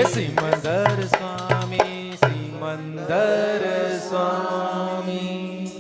સિમંદર સ્વામી, સિમંદર સ્વામી.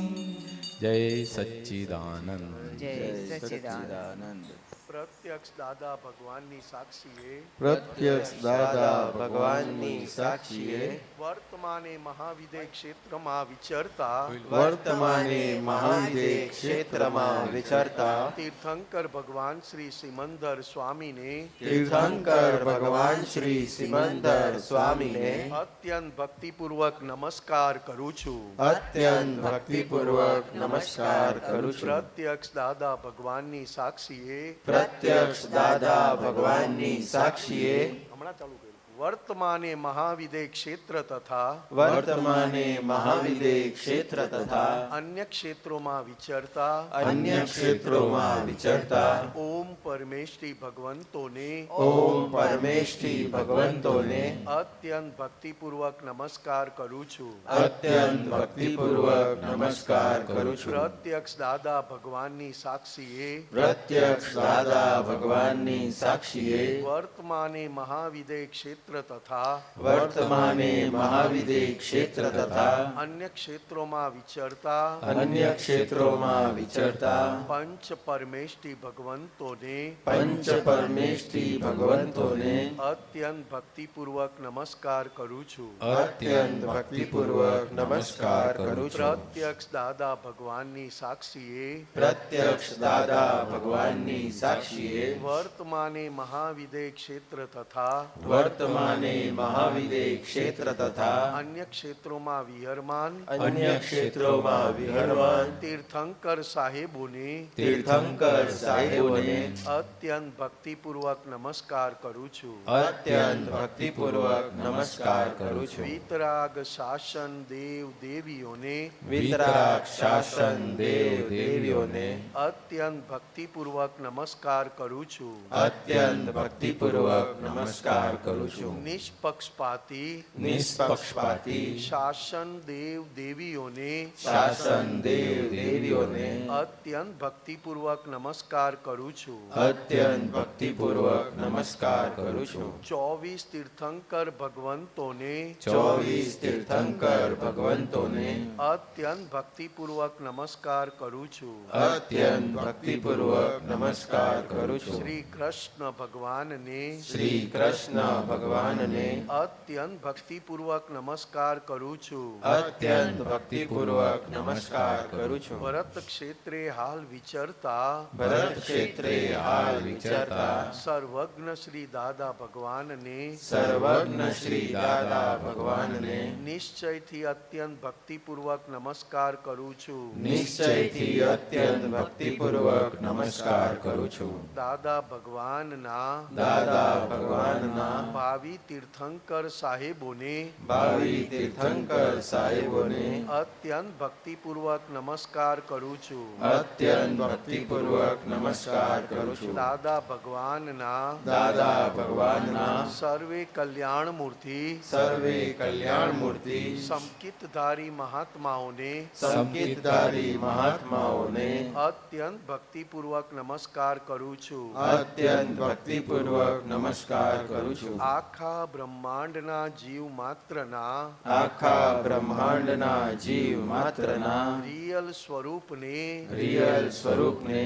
જય સચ્ચિદાનંદ. જય સચ્ચિદાનંદ. પ્રત્યક્ષ દાદા ભગવાનની સાક્ષીએ, પ્રત્યક્ષ દાદા ભગવાનની સાક્ષીએ વર્તમાને મહાવિદય ક્ષેત્રમાં વિચરતા, વર્તમાને મહાવિદે ક્ષેત્રમાં વિચરતા તીર્થંકર ભગવાન શ્રી સિમંદર સ્વામીને, તીર્થંકર ભગવાન શ્રી સિમંદર સ્વામીને અત્યંત ભક્તિપૂર્વક નમસ્કાર કરું છું. અત્યંત ભક્તિપૂર્વક નમસ્કાર કરું છું. પ્રત્યક્ષ દાદા ભગવાનની સાક્ષીએ, પ્રત્યક્ષ દાદા ભગવાનની સાક્ષીએ હમણાં ચાલુ કર્યું. વર્તમાને મહાવિદય ક્ષેત્ર તથા વર્તમાને મહાવિદે ક્ષેત્ર તથા અન્ય ક્ષેત્રોમાં વિચરતા, અન્ય ક્ષેત્રોમાં વિચરતા ઓમ પરમેશ્વરી ભગવંતોને, ઓમ પરમેષ્ઠી ભગવંતોને અત્યંત ભક્તિપૂર્વક નમસ્કાર કરું છું. અત્યંત ભક્તિપૂર્વક નમસ્કાર કરું છું. પ્રત્યક્ષ દાદા ભગવાનની સાક્ષીએ, પ્રત્યક્ષ દાદા ભગવાનની સાક્ષીએ વર્તમાને મહાવિદય ક્ષેત્ર તથા વર્તમાને મહાવિદે ક્ષેત્ર તથા અન્ય ક્ષેત્રોમાં વિચરતા, અન્ય ક્ષેત્રોમાં વિચરતા પંચ પરમેષ્ઠી ભગવંતોને, પંચ પરમેષ્ઠી ભગવંતોને અત્યંત ભક્તિપૂર્વક નમસ્કાર કરું છું. અત્યંત ભક્તિપૂર્વક નમસ્કાર કરું છું. પ્રત્યક્ષ દાદા ભગવાનની સાક્ષીએ, પ્રત્યક્ષ દાદા ભગવાનની સાક્ષીએ વર્તમાને મહાવિદય ક્ષેત્ર તથા વર્તમાને મહાવિદે ક્ષેત્ર તથા અન્ય ક્ષેત્રોમાં વિહરમાન અન્ય ક્ષેત્રોમાં વિહરમાન તીર્થંકર સાહેબોને, તીર્થંકર સાહેબોને અત્યંત ભક્તિપૂર્વક નમસ્કાર કરું છું. અત્યંત ભક્તિપૂર્વક નમસ્કાર કરું છું. વિતરાગ શાસન દેવ દેવીઓને, વિતરાગ શાસન દેવ દેવીઓને અત્યંત ભક્તિપૂર્વક નમસ્કાર કરું છું. અત્યંત ભક્તિપૂર્વક નમસ્કાર કરું છું. નિષ્પક્ષપાતી નિષ્પક્ષપાતી શાસન દેવ દેવીઓને, શાસન દેવ દેવીઓને અત્યંત ભક્તિપૂર્વક નમસ્કાર કરું છું. અત્યંત ભક્તિપૂર્વક નમસ્કાર કરું છું. 24 તીર્થંકર ભગવંતોને, 24 તીર્થંકર ભગવંતોને અત્યંત ભક્તિપૂર્વક નમસ્કાર કરું છું. અત્યંત ભક્તિપૂર્વક નમસ્કાર કરું છું. શ્રી કૃષ્ણ ભગવાનને, શ્રી કૃષ્ણ ભગવાનને અત્યંત ભક્તિપૂર્વક નમસ્કાર કરું છું. અત્યંત ભક્તિપૂર્વક નમસ્કાર કરું છું. ભરત ક્ષેત્રે હાલ વિચરતા, ભરત ક્ષેત્રે હાલ વિચરતા સર્વજ્ઞ શ્રી દાદા ભગવાનને, સર્વજ્ઞ શ્રી દાદા ભગવાનને નિશ્ચયથી અત્યંત ભક્તિપૂર્વક નમસ્કાર કરું છું. નિશ્ચયથી અત્યંત ભક્તિપૂર્વક નમસ્કાર કરું છું. દાદા ભગવાનના, દાદા ભગવાનના ભાવિ તીર્થંકર સાહેબોને, ભાવિ તીર્થંકર સાહેબોને અત્યંત ભક્તિપૂર્વક નમસ્કાર કરું છું. અત્યંત ભક્તિપૂર્વક નમસ્કાર કરું છું. દાદા ભગવાનના, દાદા ભગવાનના સર્વે કલ્યાણ મૂર્તિ, સર્વે કલ્યાણ મૂર્તિ સંકિતધારી મહાત્માઓને, સંકિતધારી મહાત્માઓને અત્યંત ભક્તિપૂર્વક નમસ્કાર કરું છું. અત્યંત ભક્તિપૂર્વક નમસ્કાર કરું છું. આખા બ્રહ્માંડના જીવ માત્રના આખા બ્રહ્માંડના જીવ માત્રના રિયલ સ્વરૂપને, રિયલ સ્વરૂપને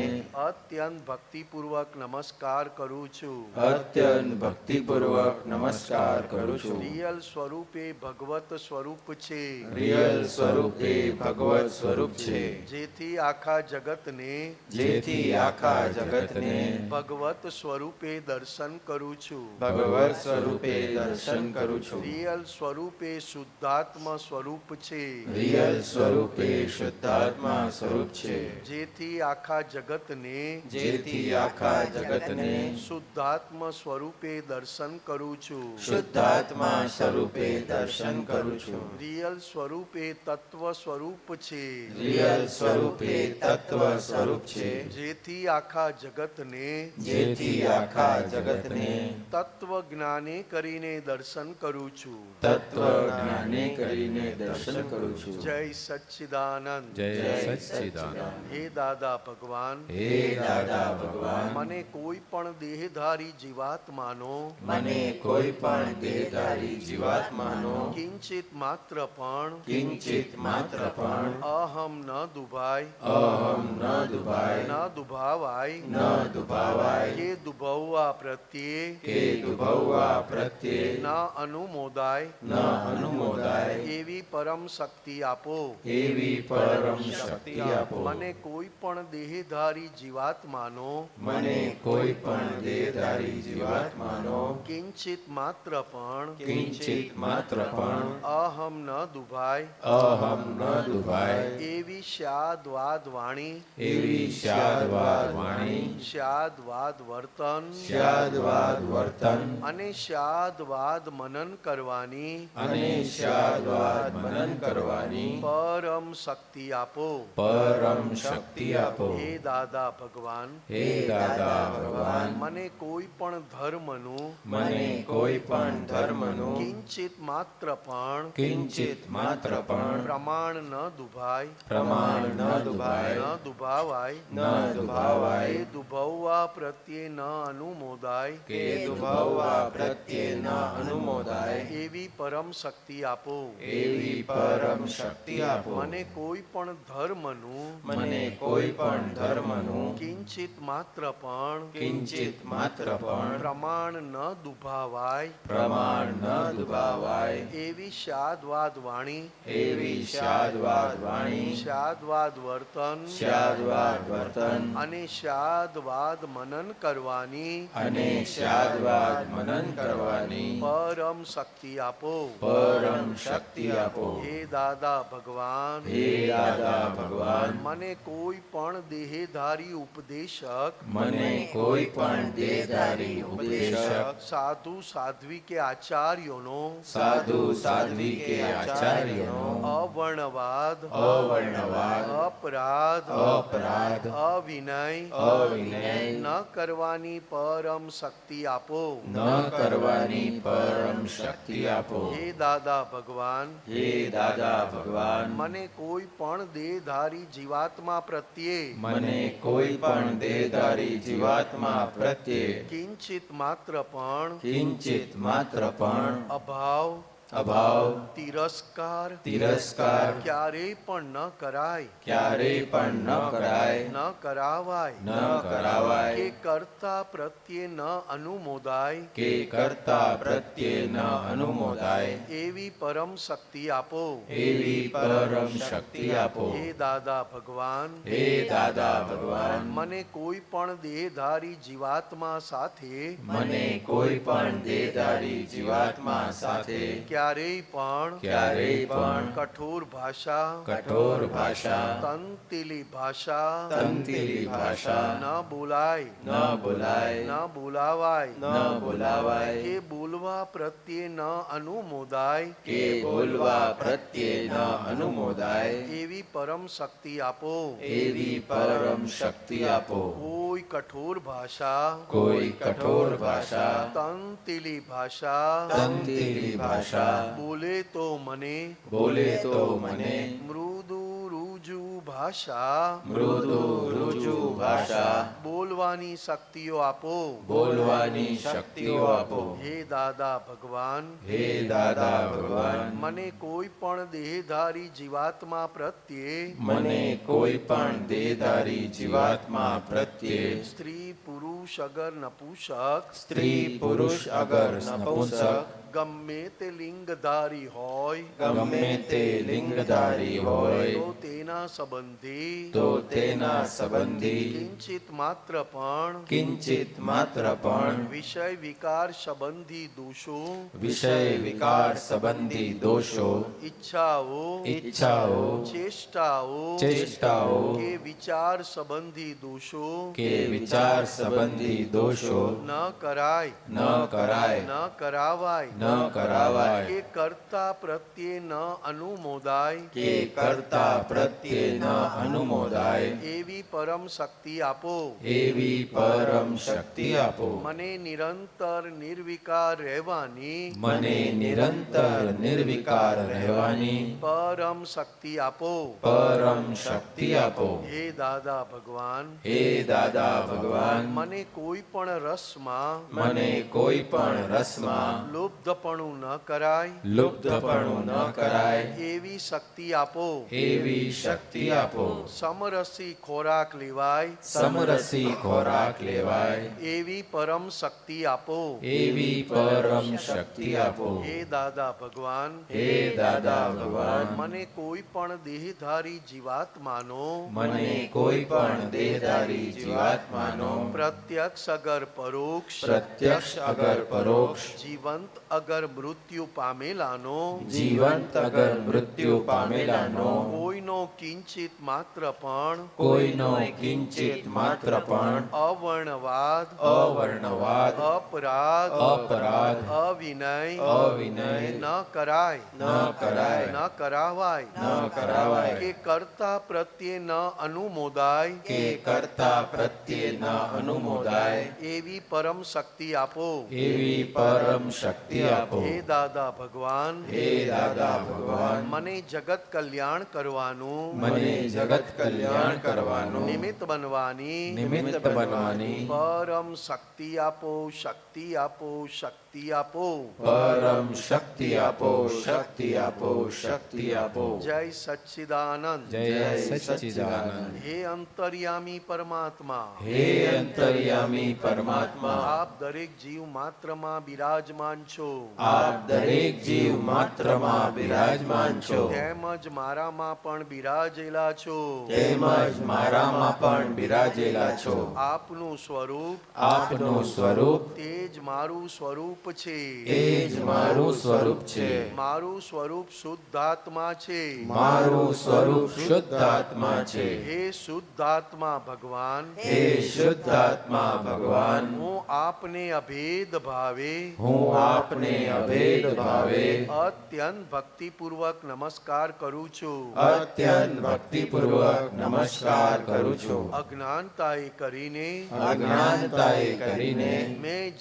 અત્યંત ભક્તિપૂર્વક નમસ્કાર કરું છું. અત્યંત ભક્તિપૂર્વક નમસ્કાર કરું છું. રિયલ સ્વરૂપે ભગવત સ્વરૂપ છે, રિયલ સ્વરૂપે ભગવત સ્વરૂપ છે, જેથી આખા જગતને, જેથી આખા જગતને ભગવત સ્વરૂપે દર્શન કરું છું. ભગવત સ્વરૂપે દર્શન કરું છું. રિયલ સ્વરૂપે શુદ્ધાત્મ સ્વરૂપ છે, રિયલ સ્વરૂપે શુદ્ધાત્મા સ્વરૂપ છે, જેથી આખા જગતને, જેથી આખા જગતને શુદ્ધાત્મ સ્વરૂપે દર્શન કરું છું. શુદ્ધાત્મા સ્વરૂપે દર્શન કરું છું. રિયલ સ્વરૂપે તત્વ સ્વરૂપ છે, રિયલ સ્વરૂપે તત્વ સ્વરૂપ છે, જેથી આખા જગતને, જેથી આખા જગતને તત્વ જ્ઞાને કરીને દર્શન કરું છું. તત્વ જ્ઞાને કરીને દર્શન કરું છું. જય સચ્ચિદાનંદ. જય સચ્ચિદાનંદ. હે દાદા ભગવાન, હે દાદા ભગવાન, મને કોઈ પણ દેહધારી જીવાત્માનો મને કોઈ પણ દેહધારી જીવાત્માનો કિંચિત માત્ર પણ કિંચિત માત્ર પણ અહમ ન દુભાય, અહમ ન દુભાય, ન દુભાવાય, ન દુભાવાય, કે દુભવવા પ્રત્યે કે દુભવવા પ્રત્યે ન અનુમોદાય, ન અનુમોદાય, એવી પરમ શક્તિ આપો. એવી પરમ શક્તિ આપો. મને કોઈ પણ દેહધારી જીવાત્માનો મને કોઈ પણ દેહધારી જીવાત્માનો કિંચિત માત્ર પણ કિંચિત માત્ર પણ અહમ ન દુભાય, અહમ ન દુભાય, એવી શાદવાદ વાણી, એવી શાદવાદ વાણી, શાદવાદ વર્તન શાદવાદ વર્તન અને શાદવાદ મનન કરવાની અને શાદવાદ મનન કરવાની પરમ શક્તિ આપો. પરમ શક્તિ આપો. હે દાદા ભગવાન, હે દાદા ભગવાન, મને કોઈ પણ ધર્મનું મને કોઈ પણ ધર્મનું કિંચિત માત્ર પણ કિંચિત માત્ર પણ પ્રમાણ ન દુભાય, પ્રમાણ ન દુભાય, ન દુભાવાય, ન દુભાવાય, કે દુભવવા પ્રત્યે ન અનુમોદાય, કે દુભાવવા પ્રત્યે ન અનુમોદાય, એવી પરમ શક્તિ આપો. એવી પરમ શક્તિ આપો. મને કોઈ પણ ધર્મનું મને કોઈ પણ ધર્મનું કિંચિત માત્ર પણ કિંચિત માત્ર પણ પ્રમાણ ન દુભાવાય, પ્રમાણ ન દુભાવાય, એવી શાદવાદ વાણી, એવી શાદવાદ વાણી, શાદવાદ વર્તન શાદવાદ વર્તન અને શાદવાદ મનન કરવાની અને શાદવાદ મનન કરવાની પરમ શક્તિ આપો. પરમ શક્તિ આપો. હે દાદા ભગવાન, હે દાદા ભગવાન, મને કોઈ પણ દેહધારી ઉપદેશક મને કોઈ પણ દેહધારી ઉપદેશક સાધુ સાધ્વી કે આચાર્યોનો સાધુ સાધ્વી કે આચાર્યનો અવર્ણવાદ, અવર્ણવાદ, અપરાધ, અપરાધ, અવિનય અવિનય ન કરવાની પરમ શક્તિ આપો. ન કરવાની પરમ શક્તિ આપો. હે દાદા ભગવાન, હે દાદા ભગવાન, મને કોઈ પણ દેહધારી જીવાત્મા પ્રત્યે મને કોઈ પણ દેહધારી જીવાત્મા પ્રત્યે કિંચિત માત્ર પણ કિંચિત માત્ર પણ અભાવ, અભાવ, તિરસ્કાર તિરસ્કાર ક્યારેય પણ ન કરાય, ક્યારેય પણ ન કરાય, ન કરાવાય, ન કરાવાય, કે કર્તા પ્રત્યે ન અનુમોદાય, કે કર્તા પ્રત્યે ન અનુમોદાય, એવી પરમ શક્તિ આપો. એવી પરમ શક્તિ આપો. હે દાદા ભગવાન, હે દાદા ભગવાન, મને કોઈ પણ દેહધારી જીવાત્મા સાથે મને કોઈ પણ દેહધારી જીવાત્મા સાથે ક્યારેય પણ કઠોર ભાષા, કઠોર ભાષા, તંતિલી ભાષા તંતિલી ભાષા ન બોલાય, ન બોલાય, ન બોલાવાય, ન બોલાવાય, કે બોલવા પ્રત્યે ન અનુમોદાય, કે બોલવા પ્રત્યે ન અનુમોદાય, એવી પરમ શક્તિ આપો. એવી પરમ શક્તિ આપો. કોઈ કઠોર ભાષા, કોઈ કઠોર ભાષા, તંતિલી ભાષા તંતિલી ભાષા બોલે તો મને, બોલે તો મને, મૃદુ રુજુ ભાષા, મૃદુ રુજુ ભાષા બોલવાની શક્તિઓ આપો. બોલવાની શક્તિઓ આપો. હે દાદા ભગવાન, હે દાદા ભગવાન, મને કોઈ પણ દેહધારી જીવાત્મા પ્રત્યે મને કોઈ પણ દેહધારી જીવાત્મા પ્રત્યે સ્ત્રી પુરુષ અગર નપુંસક, સ્ત્રી પુરુષ અગર નપુંસક ગમે તે લિંગધારી હોય, ગમે તે લિંગધારી હોય તો તેના સંબંધી તો તેના સંબંધી કિંચિત માત્ર પણ કિંચિત માત્ર પણ વિષય વિકાર સંબંધી દોષો, વિષય વિકાર સંબંધી દોષો, ઈચ્છાઓ, ઈચ્છાઓ, ચેષ્ટાઓ, ચેષ્ટાઓ કે વિચાર સંબંધી દોષો કે વિચાર સંબંધી દોષો ન કરાય, ન કરાય, ન કરાવાય, ન ન કરાવાય, કે કર્તા પ્રત્યે ન અનુમોદાય, કે કર્તા પ્રત્યે ન અનુમોદાય, એવી પરમ શક્તિ આપો. એવી પરમ શક્તિ આપો. મને નિરંતર નિર્વિકાર રહેવાની મને નિરંતર નિર્વિકાર રહેવાની પરમ શક્તિ આપો. પરમ શક્તિ આપો. હે દાદા ભગવાન, હે દાદા ભગવાન, મને કોઈ પણ રસમાં મને કોઈ પણ રસમાં લુબ્ધપણું ન કરાય, લુપ્તપણું ન કરાય, એવી શક્તિ આપો. એવી શક્તિ આપો. સમરસી ખોરાક લેવાય, સમરસી ખોરાક લેવાય, એવી પરમ શક્તિ આપો. એવી પરમ શક્તિ આપો. હે દાદા ભગવાન, હે દાદા ભગવાન, મને કોઈ પણ દેહધારી જીવાત્માનો મને કોઈ પણ દેહધારી જીવાત્માનો પ્રત્યક્ષ અગર પરોક્ષ, પ્રત્યક્ષ અગર પરોક્ષ, જીવંત અગર મૃત્યુ પામેલાનો જીવંત અગર મૃત્યુ પામેલાનો કોઈનો કિંચિત માત્ર પણ કોઈનો કિંચિત માત્ર પણ અવર્ણવાદ, અવર્ણવાદ, અપરાધ, અપરાધ, અવિનય, અવિનય ન કરાય, ન કરાય, ન કરાવાય, ન કરાવાય, કે કર્તા પ્રત્યે ન અનુમોદાય, કે કર્તા પ્રત્યે ન અનુમોદાય, એવી પરમ શક્તિ આપો. એવી પરમ શક્તિ આપો. હે દાદા ભગવાન, હે દાદા ભગવાન, મને જગત કલ્યાણ કરવાનું મને જગત કલ્યાણ કરવાનું નિમિત્ત બનવાની નિમિત્ત બનવાની પરમ શક્તિ આપો, શક્તિ આપો, શક્તિ આપો. પરમ શક્તિ આપો, શક્તિ આપો, શક્તિ આપો. જય સચ્ચિદાનંદ. જય સચ્ચિદાનંદ. હે અંતર્યામી પરમાત્મા, હે અંતર્યામી પરમાત્મા, આપ દરેક જીવ માત્રમાં બિરાજમાન છો, આપ દરેક જીવ માત્રમાં બિરાજમાન છો, તેમજ મારામાં પણ બિરાજેલા છો. તેમજ મારામાં પણ બિરાજેલા છો. આપનું સ્વરૂપ આપનું સ્વરૂપ તે જ મારું સ્વરૂપ છે. એ જ મારું સ્વરૂપ છે. મારું સ્વરૂપ શુદ્ધાત્મા છે. મારું સ્વરૂપ શુદ્ધાત્મા છે. હે શુદ્ધાત્મા ભગવાન, હે શુદ્ધાત્મા ભગવાન, હું આપને અભેદ ભાવે હું આપને અભેદ ભાવે અત્યંત ભક્તિપૂર્વક નમસ્કાર કરું છું. અત્યંત ભક્તિપૂર્વક નમસ્કાર કરું છું. અજ્ઞાનતાએ કરીને અજ્ઞાનતાએ કરીને મેં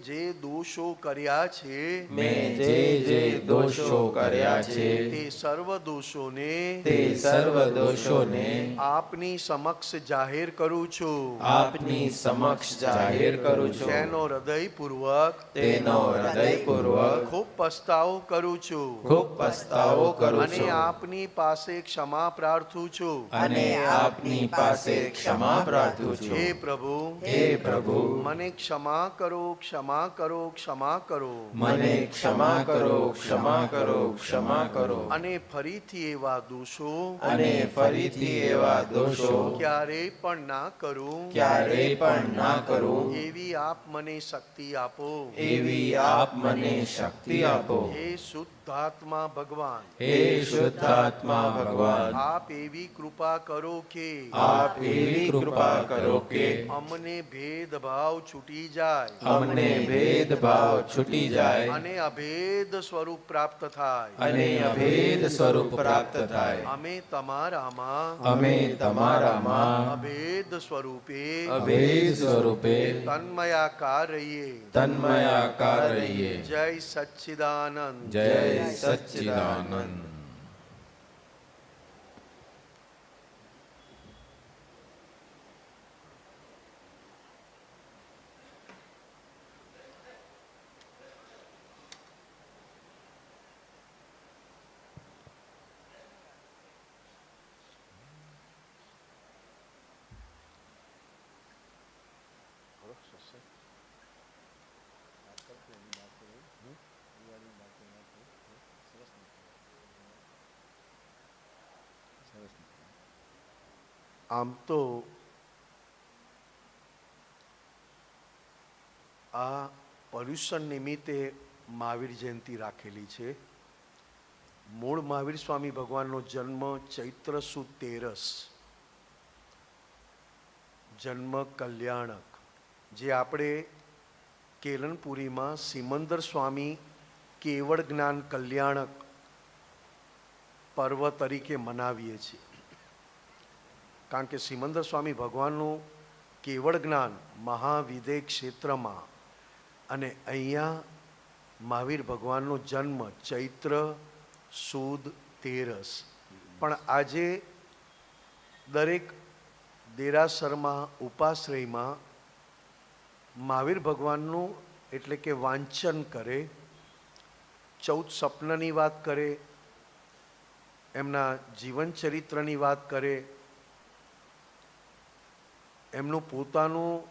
જે દોષો કર્યા છે મેં જે દોષો કર્યા છે તે સર્વ દોષોને તે સર્વ દોષોને આપની સમક્ષ જાહેર કરું છું. આપની સમક્ષ જાહેર કરું છું. તેનો હૃદયપૂર્વક તેનો હૃદયપૂર્વક ખૂબ પસ્તાવો કરું છું. ખૂબ પસ્તાવો કરું અને છું. આપની પાસે ક્ષમા પ્રાર્થું છું. અને આપની પાસે ક્ષમા પ્રાર્થું છું. હે પ્રભુ, હે પ્રભુ, મને ક્ષમા કરો, ક્ષમા કરો, ક્ષમા કરો. મને ક્ષમા કરો, ક્ષમા કરો, ક્ષમા કરો. અને ફરીથી એવા દોષો અને ફરીથી એવા દોષો ક્યારેય પણ ના કરું, ક્યારેય પણ ના કરું, એવી આપ મને શક્તિ આપો. એવી આપ મને શક્તિ આપો. હે શુદ્ધાત્મા ભગવાન, હે શુદ્ધાત્મા ભગવાન, આપ એવી કૃપા કરો કે આપ એવી કૃપા કરો કે અમને ભેદભાવ છૂટી જાય, અમને ભેદભાવ છૂટી જાય અને અભેદ સ્વરૂપ પ્રાપ્ત થાય. અને અભેદ સ્વરૂપ પ્રાપ્ત થાય. અમે તમારામાં અમે તમારામાં અભેદ સ્વરૂપે અભેદ સ્વરૂપે તન્મયાકાર રહીએ. તન્મયાકાર રહીએ. જય સચ્ચિદાનંદ. જય સચ્ચિદાનંદ. આમ તો આ પર્યુષણ નિમિત્તે મહાવીર જયંતિ રાખેલી છે. મૂળ મહાવીર સ્વામી ભગવાનનો જન્મ ચૈત્ર સુદ 13, જન્મ કલ્યાણક, જે આપણે કેલનપુરીમાં સિમંદર સ્વામી કેવળ જ્ઞાન કલ્યાણક પર્વ તરીકે મનાવીએ છીએ. કારણ કે સિમંદર સ્વામી ભગવાનનું કેવળ જ્ઞાન મહાવિદેહ ક્ષેત્રમાં અને અહીંયા મહાવીર ભગવાનનો જન્મ ચૈત્ર સુદ તેરસ. પણ આજે દરેક દેરાસરમાં ઉપાશ્રયમાં મહાવીર ભગવાનનું એટલે કે વાંચન કરે, 14 સ્વપ્નની વાત કરે, એમના જીવન ચરિત્રની વાત કરે, એમનું પોતાનું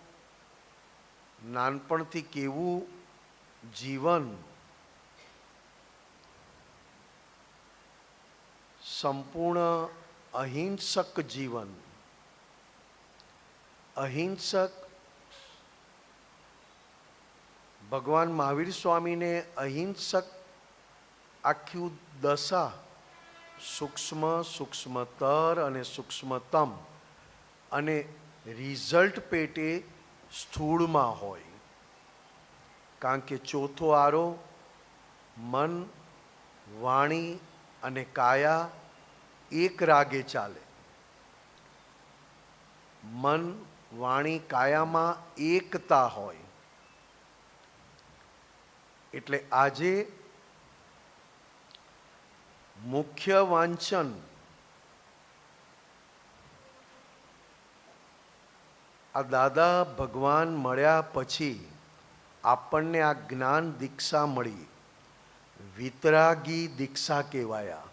નાનપણથી કેવું જીવન સંપૂર્ણ અહિંસક જીવન, અહિંસક ભગવાન મહાવીર સ્વામીને અહિંસક આખી દશા સૂક્ષ્મ, સૂક્ષ્મતર અને સૂક્ષ્મતમ અને રિઝલ્ટ પેટે સ્થૂળમાં હોય. કારણ કે ચોથો આરો મન, વાણી અને કાયા એક રાગે ચાલે. મન, વાણી, કાયામાં એકતા હોય. એટલે આજે મુખ્ય વાંચન આ દાદા ભગવાન મળ્યા પછી આપણને આ જ્ઞાન દીક્ષા મળી, વિતરાગી દીક્ષા કહેવાયા.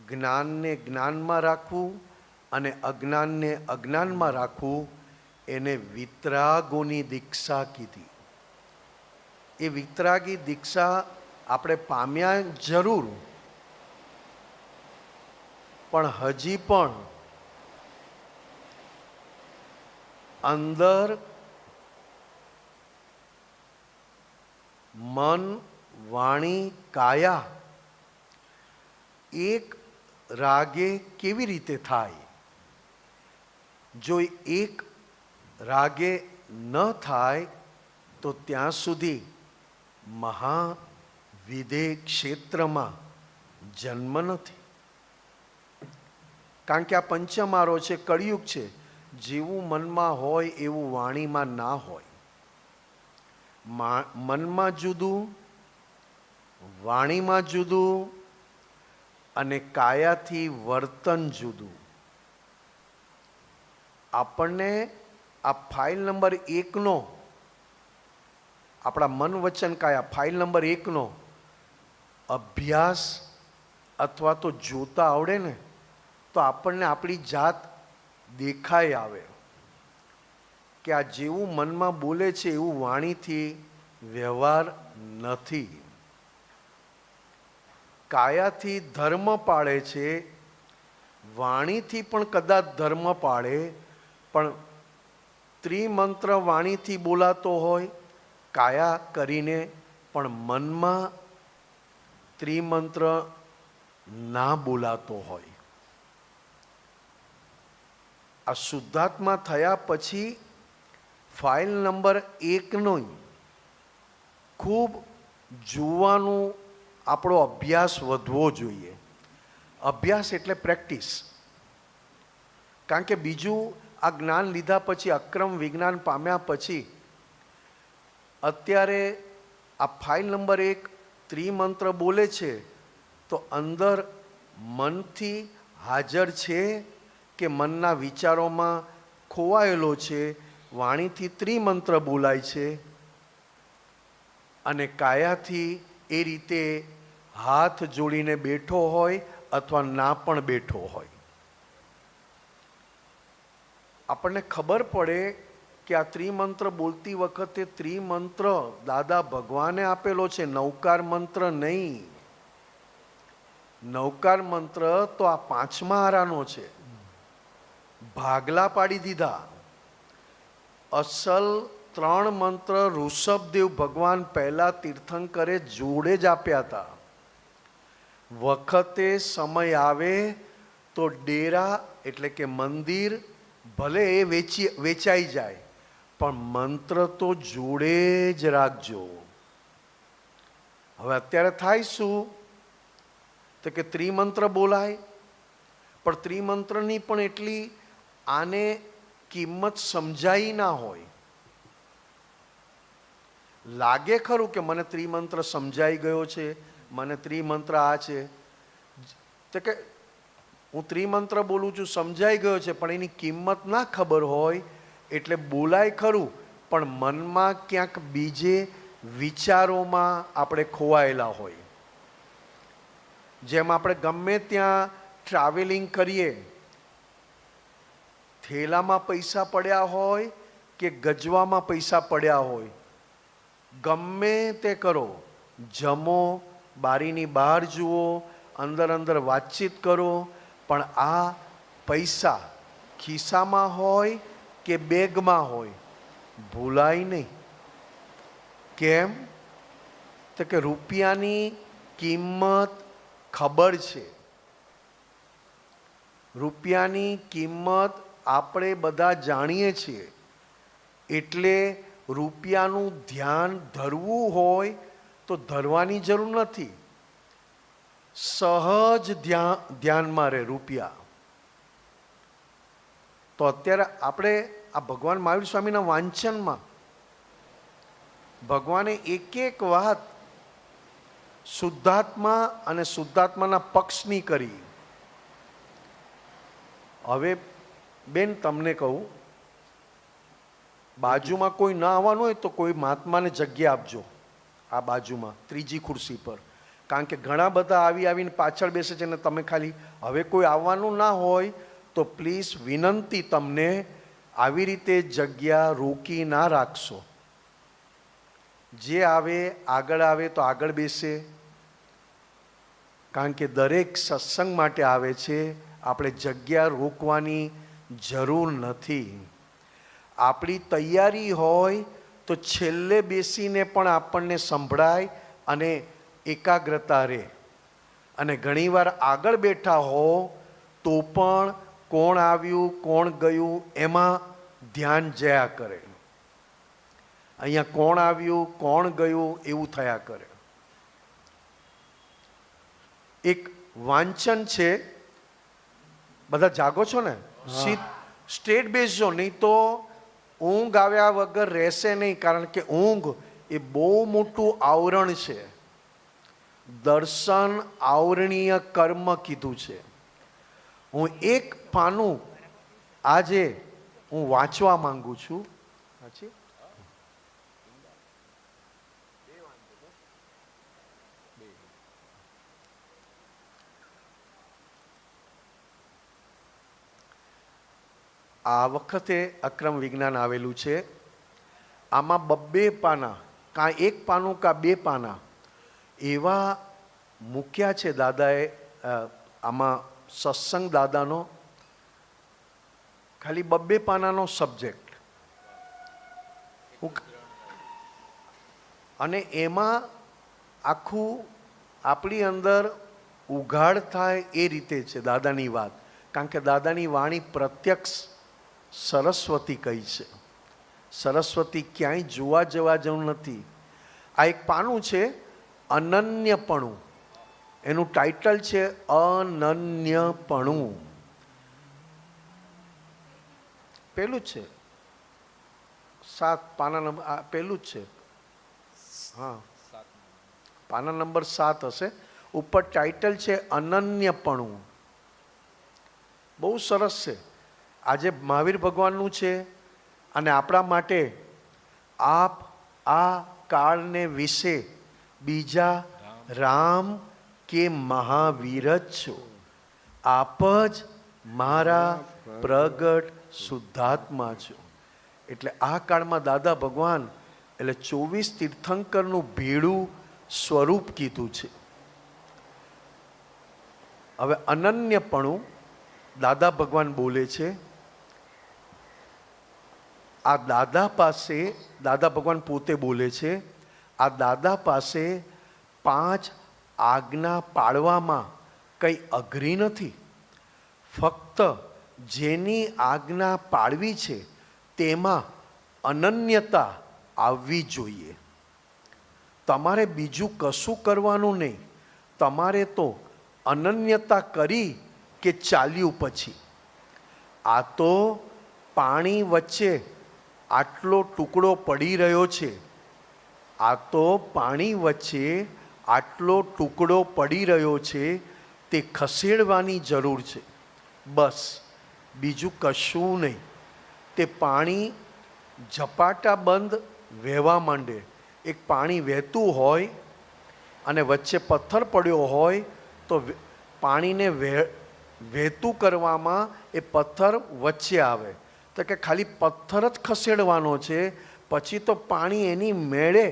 જ્ઞાનને જ્ઞાનમાં રાખવું અને અજ્ઞાનને અજ્ઞાનમાં રાખવું, એને વિતરાગોની દીક્ષા કીધી. એ વિતરાગી દીક્ષા આપણે પામ્યા જરૂર, પણ હજી પણ અંદર મન, વાણી, કાયા એક રાગે કેવી રીતે થાય? જો એક રાગે ન થાય તો ત્યાં સુધી મહાવિદેહ ક્ષેત્રમાં જન્મ નથી. કારણ કે આ પંચમારો છે, કળિયુગ છે. જેવું મનમાં હોય એવું વાણીમાં ના હોય. મનમાં જુદું, વાણીમાં જુદું અને કાયાથી વર્તન જુદું. આપણને આ ફાઇલ નંબર 1નો, આપણા મન, વચન, કાયા ફાઇલ નંબર 1નો અભ્યાસ અથવા તો જોતા આવડે ને તો આપણને આપણી જાત દેખાય આવે કે આ જેવું મનમાં બોલે છે એવું વાણીથી વ્યવહાર નથી. કાયાથી ધર્મ પાળે છે, વાણીથી પણ કદાચ ધર્મ પાળે, પણ ત્રિમંત્ર વાણીથી બોલાતો હોય, કાયા કરીને, પણ મનમાં ત્રિમંત્ર ના બોલાતો હોય. આ શુદ્ધાત્મા થયા પછી ફાઇલ નંબર 1નો ખૂબ જોવાનું આપણો અભ્યાસ વધવો જોઈએ. અભ્યાસ એટલે પ્રેક્ટિસ. કારણ કે બીજું આ જ્ઞાન લીધા પછી, અક્રમ વિજ્ઞાન પામ્યા પછી, અત્યારે આ ફાઇલ નંબર 1 ત્રિમંત્ર બોલે છે તો અંદર મનથી હાજર છે કે મનના વિચારોમાં ખોવાયેલો છે? વાણીથી ત્રિમંત્ર બોલાય છે અને કાયાથી એ રીતે હાથ જોડીને બેઠો હોય અથવા ના પણ બેઠો હોય. આપણને ખબર પડે કે આ ત્રિમંત્ર બોલતી વખતે ત્રિમંત્ર દાદા ભગવાને આપેલો છે, નવકાર મંત્ર નહીં. નવકાર મંત્ર તો આ 5મા આરાનો છે. ભાગલા પાડી દીધા. અસલ 3 મંત્ર ઋષભદેવ ભગવાન પહેલા તીર્થંકરે જોડે જ આપ્યા હતા. વખતે સમય આવે તો ડેરા એટલે કે મંદિર ભલે એ વેચાઈ જાય, પણ મંત્ર તો જોડે જ રાખજો. હવે અત્યારે થાય શું, તો કે ત્રિમંત્ર બોલાય, પણ ત્રિમંત્રની પણ એટલી આને કિંમત સમજાઈ ના હોય. લાગે ખરું કે મને ત્રિમંત્ર સમજાઈ ગયો છે, મને ત્રિમંત્ર આ છે, તો કે હું ત્રિમંત્ર બોલું છું, સમજાઈ ગયો છે, પણ એની કિંમત ના ખબર હોય એટલે બોલાય ખરું, પણ મનમાં ક્યાંક બીજે વિચારોમાં આપણે ખોવાયેલા હોય. જેમ આપણે ગમે ત્યાં ટ્રાવેલિંગ કરીએ, થેલામાં પૈસા પડ્યા હોય કે ગજવામાં પૈસા પડ્યા હોય, ગમે તે કરો, જમો, બારીની બહાર જુઓ, અંદર અંદર વાતચીત કરો, પણ આ પૈસા ખિસ્સામાં હોય કે બેગમાં હોય ભૂલાય નહીં. કેમ? તો કે રૂપિયાની કિંમત ખબર છે. રૂપિયાની કિંમત આપણે બધા જાણીએ છીએ. એટલે રૂપિયાનું ધ્યાન ધરવું હોય તો ધરવાની જરૂર નથી, સહજ ધ્યાનમાં રહે રૂપિયા. તો અત્યારે આપણે આ ભગવાન મહાવીર સ્વામીના વાંચનમાં ભગવાને એક એક વાત શુદ્ધાત્મા અને શુદ્ધાત્માના પક્ષની કરી. હવે બેન તમને કહું, બાજુમાં કોઈ ના આવવાનું હોય તો કોઈ મહાત્માને જગ્યા આપજો આ બાજુમાં ત્રીજી ખુરશી પર, કારણ કે ઘણા બધા આવીને પાછળ બેસે છે ને તમે ખાલી. હવે કોઈ આવવાનું ના હોય તો પ્લીઝ વિનંતી તમને, આવી રીતે જગ્યા રોકી ના રાખશો. જે આવે આગળ આવે તો આગળ બેસે, કારણ કે દરેક સત્સંગ માટે આવે છે. આપણે જગ્યા રોકવાની જરૂર નથી. આપણી તૈયારી હોય તો છેલ્લે બેસીને પણ આપણને સંભળાય અને એકાગ્રતા રહે. અને ઘણીવાર આગળ બેઠા હો તો પણ કોણ આવ્યું કોણ ગયું એમાં ધ્યાન જયા કરે. અહીંયા કોણ આવ્યું કોણ ગયું એવું થયા કરે. એક વાંચન છે, બધા જાગો છો ને? સ્ટેટ બેસજો, નહીં તો ઊંઘ આવ્યા વગર રહેશે નહીં. કારણ કે ઊંઘ એ બહુ મોટું આવરણ છે. દર્શન આવરણીય કર્મ કીધું છે. હું એક પાનું આજે હું વાંચવા માંગુ છું. આ વખતે અક્રમ વિજ્ઞાન આવેલું છે. આમાં 2 પાના, કાં એક પાનું કાં 2 પાના એવા મૂક્યા છે દાદાએ. આમાં સત્સંગ દાદાનો ખાલી 2 પાનાનો સબ્જેક્ટ, અને એમાં આખું આપણી અંદર ઉઘાડ થાય એ રીતે છે દાદાની વાત. કારણ કે દાદાની વાણી પ્રત્યક્ષ સરસ્વતી કહી છે. સરસ્વતી ક્યાંય જોવા જવા જેવું નથી. આ એક પાનું છે, અનન્યપણું. એનું ટાઇટલ છે અનન્યપણું. પેલું જ છે, 7 પાના નંબર, પેલું જ છે. હા, પાના નંબર 7 હશે. ઉપર ટાઇટલ છે અનન્યપણું. બહુ સરસ છે. આજે મહાવીર ભગવાનનું છે અને આપણા માટે આપ આ કાળને વિશે બીજા રામ કે મહાવીર જ છો. આપ જ મારા પ્રગટ શુદ્ધાત્મા છો. એટલે આ કાળમાં દાદા ભગવાન એટલે 24 તીર્થંકરનું ભેળું સ્વરૂપ કીધું છે. હવે અનન્યપણું દાદા ભગવાન બોલે છે. આ દાદા પાસે, દાદા ભગવાન પોતે બોલે છે, આ દાદા પાસે 5 આજ્ઞા પાળવામાં કંઈ અઘરી નથી. ફક્ત જેની આજ્ઞા પાળવી છે તેમાં અનન્યતા આવવી જોઈએ. તમારે બીજું કશું કરવાનું નહીં, તમારે તો અનન્યતા કરી કે ચાલ્યું પછી. આ તો પાણી વચ્ચે આટલો ટુકડો પડી રહ્યો છે, આ તો પાણી વચ્ચે આટલો ટુકડો પડી રહ્યો છે, તે ખસેડવાની જરૂર છે, બસ, બીજું કશું નહીં. તે પાણી ઝપાટા બંધ વહેવા માંડે. એક પાણી વહેતું હોય અને વચ્ચે પથ્થર પડ્યો હોય તો પાણીને વહેતું કરવામાં એ પથ્થર વચ્ચે આવે, તો કે ખાલી પથ્થર જ ખસેડવાનો છે, પછી તો પાણી એની મેળે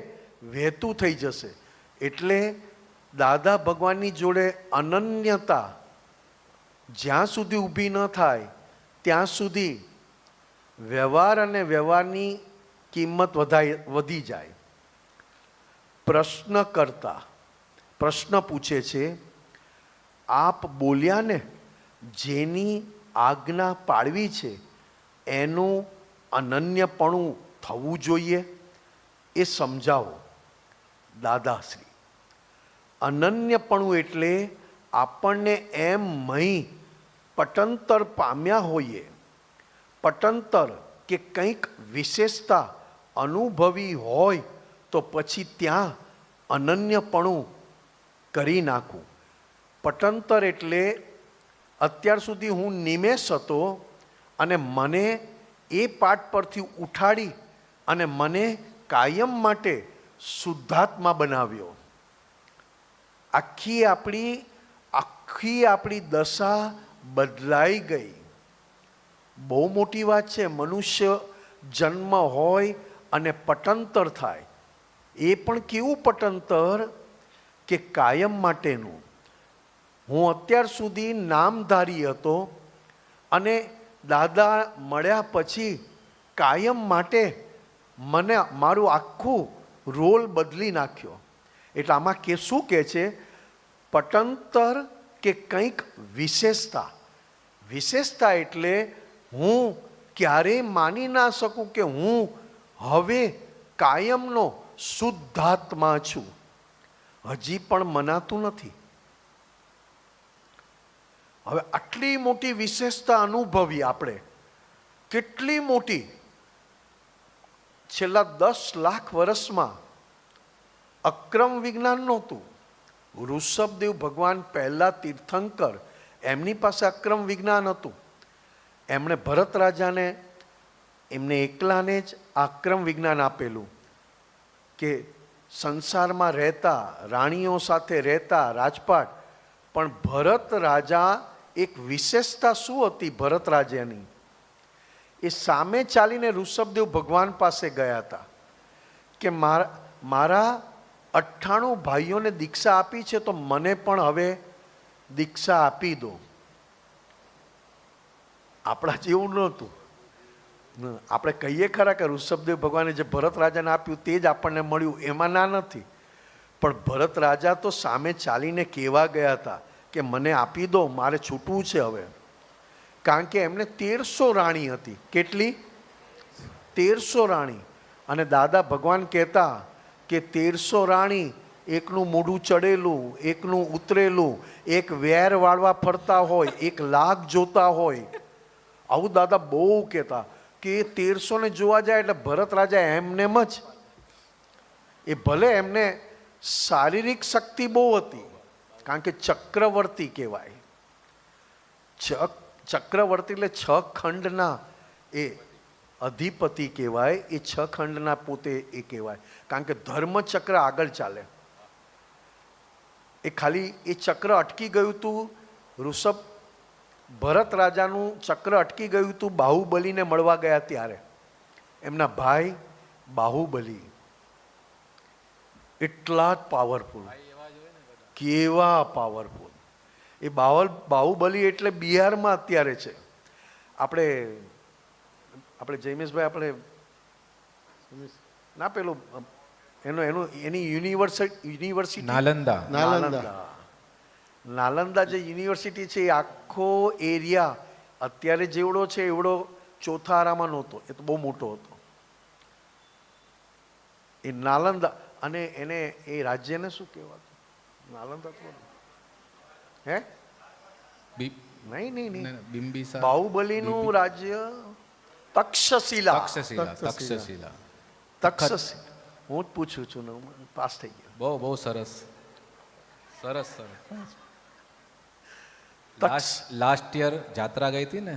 વહેતું થઈ જશે. એટલે દાદા ભગવાનની જોડે અનન્યતા જ્યાં સુધી ઊભી ન થાય ત્યાં સુધી વ્યવહાર અને વ્યવહારની કિંમત વધી જાય. પ્રશ્ન કરતા પ્રશ્ન પૂછે છે, આપ બોલ્યા ને, જેની આજ્ઞા પાળવી છે એનું અનન્યપણું થવું જોઈએ, એ સમજાવો દાદાશ્રી. અનન્યપણું એટલે આપણને એમ મહી પટંતર પામ્યા હોઈએ, પટંતર કે કંઈક વિશેષતા અનુભવી હોય તો પછી ત્યાં અનન્યપણું કરી નાખવું. પટંતર એટલે અત્યાર સુધી હું નિમેષ હતો અને મને એ પાઠ પરથી ઉઠાડી અને મને કાયમ માટે શુદ્ધાત્મા બનાવ્યો. આખી આપણી દશા બદલાઈ ગઈ. બહુ મોટી વાત છે. મનુષ્ય જન્મ હોય અને પટંતર થાય, એ પણ કેવું પટંતર કે કાયમ માટેનું. હું અત્યાર સુધી નામધારી હતો અને દાદા મળ્યા પછી કાયમ માટે મને મારું આખું રોલ બદલી નાખ્યો. એટલે આમાં શું કહે છે? પટંતર કે કંઈક વિશેષતા. વિશેષતા એટલે હું ક્યારેય માની ના શકું કે હું હવે કાયમનો શુદ્ધાત્મા છું. હજી પણ મનાતું નથી. હવે આટલી મોટી વિશેષતા અનુભવી આપણે, કેટલી મોટી! છેલ્લા 10 લાખ વર્ષમાં અક્રમ વિજ્ઞાન નહોતું. ઋષભદેવ ભગવાન પહેલા તીર્થંકર, એમની પાસે અક્રમ વિજ્ઞાન હતું. એમણે ભરત રાજાને, એમને એકલાને જ અક્રમ વિજ્ઞાન આપેલું કે સંસારમાં રહેતા, રાણીઓ સાથે રહેતા, રાજપાટ. પણ ભરત રાજા, એક વિશેષતા શું હતી ભરત રાજાની? એ સામે ચાલીને ઋષભદેવ ભગવાન પાસે ગયા હતા કે મારા 98 ભાઈઓને દીક્ષા આપી છે, તો મને પણ હવે દીક્ષા આપી દો. આપણા જેવું નહોતું. આપણે કહીએ ખરા કે ઋષભદેવ ભગવાને જે ભરત રાજાને આપ્યું તે જ આપણને મળ્યું, એમાં ના નથી. પણ ભરત રાજા તો સામે ચાલીને કહેવા ગયા હતા કે મને આપી દો, મારે છૂટવું છે હવે. કારણ કે એમને 1300 રાણી હતી. કેટલી? 1300 રાણી. અને દાદા ભગવાન કહેતા કે 1300 રાણી, એકનું મોઢું ચડેલું, એકનું ઉતરેલું, એક વેર વાળવા ફરતા હોય, એક લાખ જોતા હોય. આવું દાદા બહુ કહેતા કે 1300 ને જોવા જાય એટલે ભરત રાજા એમનેમ જ. એ ભલે એમને શારીરિક શક્તિ બહુ હતી, કારણ કે ચક્રવર્તી કહેવાય. ચક્રવર્તી એટલે 6 ખંડના એ અધિપતિ કહેવાય. એ 6 ખંડના પોતે એ કહેવાય, કારણ કે ધર્મચક્ર આગળ ચાલે. એ ખાલી એ ચક્ર અટકી ગયું હતું. ભરત રાજાનું ચક્ર અટકી ગયું હતું બાહુબલીને મળવા ગયા ત્યારે. એમના ભાઈ બાહુબલી એટલા જ પાવરફુલ. કેવા પાવરફુલ! એ બાહુબલી એટલે બિહારમાં અત્યારે છે. આપણે જયમેશભાઈ, આપણે ના પેલું એની યુનિવર્સિટી નાલંદા જે યુનિવર્સિટી છે, એ આખો એરિયા અત્યારે જેવડો છે એવડો ચોથા આરામાં નહોતો. એ તો બહુ મોટો હતો. એ નાલંદા. અને એને એ રાજ્યને શું કહેવાતું? નાલંદા તો હે નહીં બિંબિસાર બાહુબલીનું રાજ્ય તક્ષશિલા. તક્ષશિલા. હું જ પૂછું છું ને, હું પાસ થઈ ગયો. બહુ સરસ. લાસ્ટ યર જાત્રા ગઈ હતી ને,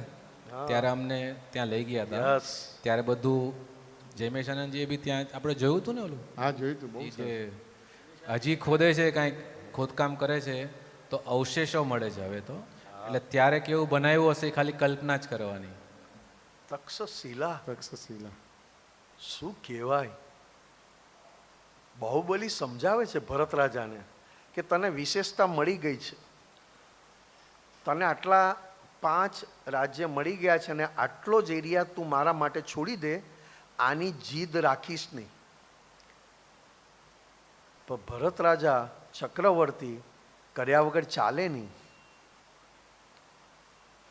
ત્યારે અમને ત્યાં લઈ ગયા હતા. યસ, ત્યારે બધું જયમેશાનંદજીએ બી ત્યાં આપણે જોયું હતું ને ઓલું. હા જોયું તું, બહુ ઈ જે હજી ખોદે છે, કાંઈક ખોદકામ કરે છે તો અવશેષો મળે છે હવે તો. એટલે ત્યારે કેવું બનાવ્યું હશે એ ખાલી કલ્પના જ કરવાની. તક્ષશિલા તક્ષશિલા. શું કહેવાય? બાહુબલી સમજાવે છે ભરત રાજાને કે તને વિશેષતા મળી ગઈ છે, તને આટલા 5 રાજ્ય મળી ગયા છે અને આટલો જ એરિયા તું મારા માટે છોડી દે, આની જીદ રાખીશ નહીં. પણ ભરત રાજા ચક્રવર્તી કર્યા વગર ચાલે નહીં.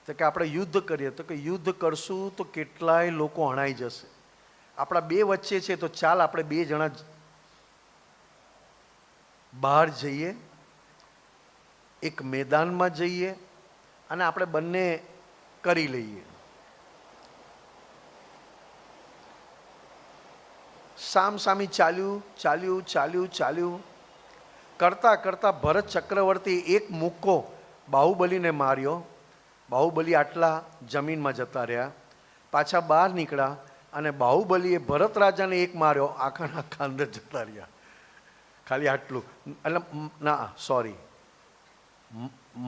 તો કે આપણે યુદ્ધ કરીએ, તો કે યુદ્ધ કરશું તો કેટલાય લોકો હણાઈ જશે. આપણા બે વચ્ચે છે તો ચાલ આપણે 2 જણા બહાર જઈએ, એક મેદાનમાં જઈએ અને આપણે બંને કરી લઈએ. સામસામી ચાલ્યું કરતા કરતા ભરત ચક્રવર્તી એક મુક્કો બાહુબલીને માર્યો. બાહુબલી આટલા જમીનમાં જતા રહ્યા, પાછા બહાર નીકળ્યા અને બાહુબલીએ ભરત રાજાને એક માર્યો, આખા અંદર જતા રહ્યા. ખાલી આટલું, એટલે ના સોરી,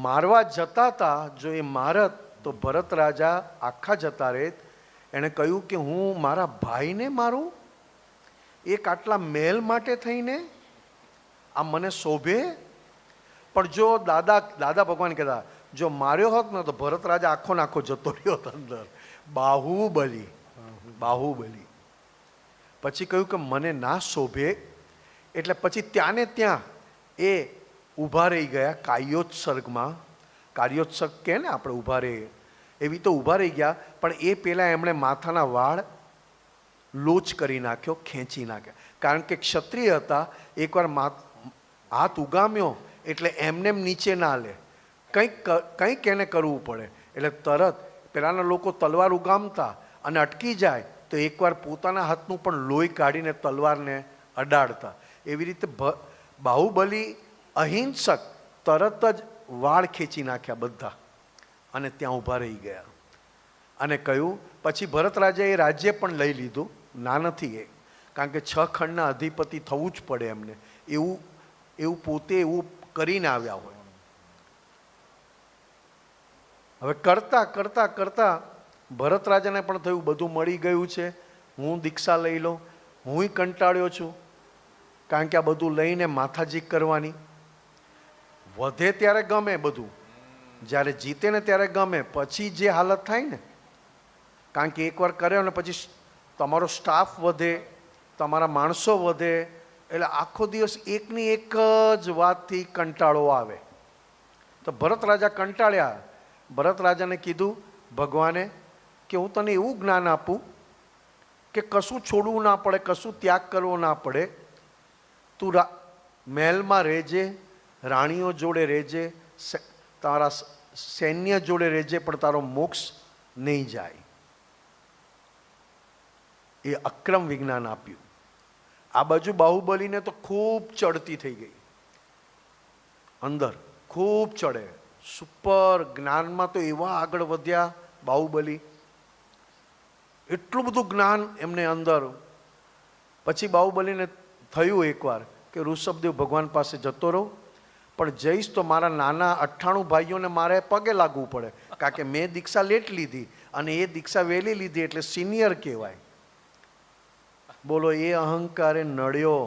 મારવા જતા હતા. જો એ મારત તો ભરત રાજા આખા જતા રહે. એણે કહ્યું કે હું મારા ભાઈને મારું એક આટલા મહેલ માટે થઈને? આ મને શોભે? પણ જો દાદા ભગવાન કહેતા, જો માર્યો હોત ને તો ભરત રાજા આખો નાખો જતો રહ્યો હતો અંદર. બાહુબલી પછી કહ્યું કે મને ના શોભે. એટલે પછી ત્યાં ને ત્યાં એ ઊભા રહી ગયા કાર્યોત્સર્ગમાં. કાર્યોત્સર્ગ કહે ને આપણે, ઊભા રહીએ એવી તો ઊભા રહી ગયા. પણ એ પહેલાં એમણે માથાના વાળ લોચ કરી નાખ્યો, ખેંચી નાખ્યા. કારણ કે ક્ષત્રિય હતા, એકવાર હાથ ઉગામ્યો એટલે એમને નીચે ના લે, કંઈક એને કરવું પડે. એટલે તરત પહેલાંના લોકો તલવાર ઉગામતા અને અટકી જાય તો એકવાર પોતાના હાથનું પણ લોહી કાઢીને તલવારને અડાડતા. એવી રીતે બાહુબલી અહિંસક તરત જ વાળ ખેંચી નાખ્યા બધા અને ત્યાં ઊભા રહી ગયા. અને કહ્યું, પછી ભરત રાજાએ રાજ્ય પણ લઈ લીધું. ના નથી એ, કારણ કે 6 ખંડના અધિપતિ થવું જ પડે એમને. એવું પોતે એવું કરીને આવ્યા હોય. હવે કરતા કરતા કરતા ભરત રાજાને પણ થયું બધું મળી ગયું છે, હું દીક્ષા લઈ લઉં. હુંય કંટાળ્યો છું, કારણ કે આ બધું લઈને માથાજીક કરવાની. વધે ત્યારે ગમે બધું, જ્યારે જીતે ને ત્યારે ગમે, પછી જે હાલત થાય ને, કારણ કે એકવાર કર્યો ને પછી તમારો સ્ટાફ વધે, તમારા માણસો વધે, એટલે આખો દિવસ એકની એક જ વાતથી કંટાળો આવે. તો ભરત રાજા કંટાળ્યા. ભરત રાજાને કીધું ભગવાને કે હું તને એવું જ્ઞાન આપું કે કશું છોડવું ના પડે, કશું ત્યાગ કરવો ના પડે. તું મહેલમાં રહેજે, રાણીઓ જોડે રહેજે, તારા સૈન્ય જોડે રહેજે, પણ તારો મોક્ષ નહીં જાય. એ અક્રમ વિજ્ઞાન આપ્યું. આ બાજુ બાહુબલીને તો ખૂબ ચડતી થઈ ગઈ, અંદર ખૂબ ચડે, સુપર જ્ઞાનમાં તો એવા આગળ વધ્યા બાહુબલી, એટલું બધું જ્ઞાન એમને અંદર. પછી બાહુબલીને થયું એકવાર કે ઋષભદેવ ભગવાન પાસે જતો રહું, પણ જઈશ તો મારા નાના 98 ભાઈઓને મારે પગે લાગવું પડે, કારણ કે મેં દીક્ષા લેટ લીધી અને એ દીક્ષા વહેલી લીધી એટલે સિનિયર કહેવાય. બોલો, એ અહંકારે નડ્યો.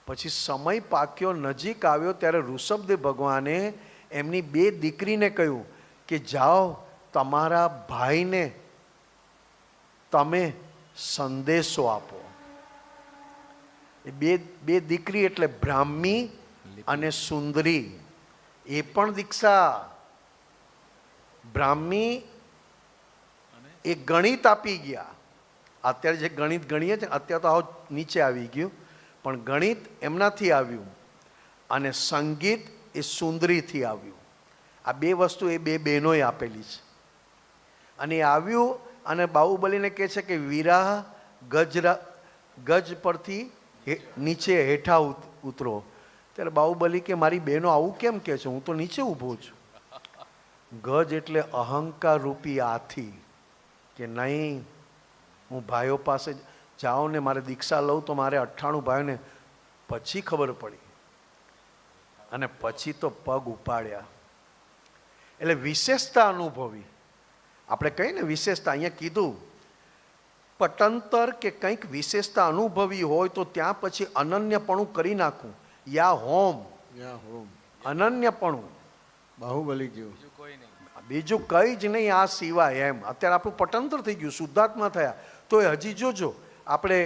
પછી સમય પાક્યો, નજીક આવ્યો, ત્યારે ઋષભદેવ ભગવાને એમની 2 દીકરીને કહ્યું કે જાઓ, તમારા ભાઈને તમે સંદેશો આપો. એ બે દીકરી એટલે બ્રાહ્મી અને સુંદરી, એ પણ દીક્ષા. બ્રાહ્મી એ ગણિત આપી ગયા. અત્યારે જે ગણિત ગણીએ છે અત્યારે તો આવો નીચે આવી ગયું, પણ ગણિત એમનાથી આવ્યું અને સંગીત એ સુંદરીથી આવ્યું. આ બે વસ્તુ એ બે બહેનોએ આપેલી છે. અને એ આવ્યું અને બાહુબલીને કહે છે કે વિરાહ ગજ પરથી નીચે હેઠા ઉતરો. ત્યારે બાહુબલી કે મારી બહેનો આવું કેમ કહે છે, હું તો નીચે ઊભો છું. ગજ એટલે અહંકાર રૂપી હાથી, કે નહીં હું ભાઈઓ પાસે જાઉં ને મારે દીક્ષા લઉં તો મારે 98 ભાઈઓને. પછી ખબર પડી અને પછી તો પગ ઉપાડ્યા. એટલે વિશેષતા અનુભવી. આપણે કહીએ ને વિશેષતા, અહીંયા કીધું પટંતર કે કંઈક વિશેષતા અનુભવી હોય તો ત્યાં પછી અનન્યપણું કરી નાખવું. યા હોમ અનન્યપણું, બાહુબલી જેવું બીજું કંઈ જ નહીં આ સિવાય. એમ અત્યારે આપણું પટંતર થઈ ગયું, શુદ્ધાત્મા થયા, તો એ હજી જોજો આપણે